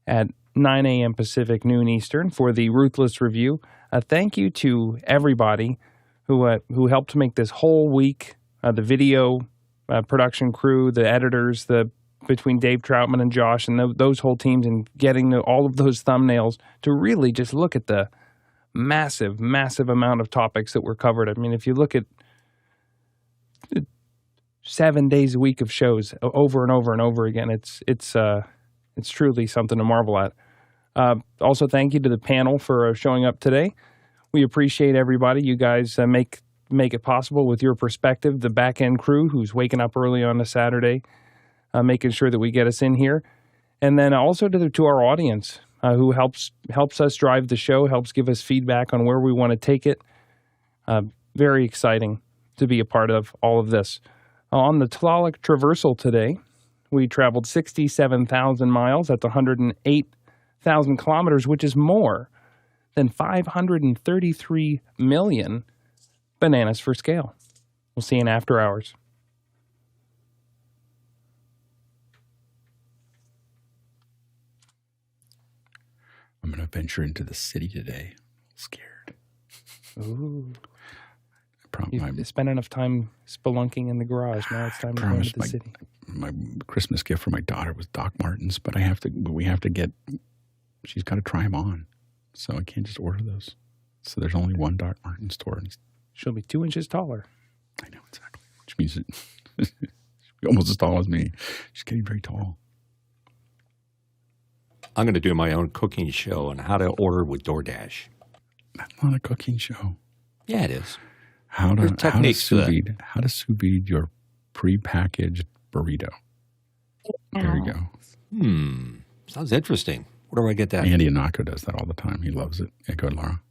at 9 a.m. Pacific, noon Eastern for the Ruthless Review. Thank you to everybody who helped make this whole week, the video production crew, the editors, between Dave Troutman and Josh and those whole teams, and getting all of those thumbnails to really just look at the massive, massive amount of topics that were covered. I mean, if you look at 7 days a week of shows over and over and over again, it's truly something to marvel at. Also, thank you to the panel for showing up today. We appreciate everybody. You guys make it possible with your perspective. The back end crew who's waking up early on a Saturday, making sure that we get us in here, and then also to our audience. Who helps us drive the show, helps give us feedback on where we want to take it. Very exciting to be a part of all of this. On the Tlaloc Traversal today, we traveled 67,000 miles. That's 108,000 kilometers, which is more than 533 million bananas for scale. We'll see you in after hours.
I'm going to venture into the city today. Scared.
Ooh. You've spent enough time spelunking in the garage. Now it's time to go into the city.
My Christmas gift for my daughter was Doc Martens, but she's got to try them on. So I can't just order those. So there's only one Doc Martens store.
She'll be 2 inches taller.
I know, exactly. Which means she's almost as tall as me. She's getting very tall.
I'm going to do my own cooking show on how to order with DoorDash.
That's not a cooking show.
Yeah, it is.
How to sous vide your prepackaged burrito. There you go.
Sounds interesting. Where do I get that?
Andy Anako does that all the time. He loves it. Yeah, go ahead, Laura.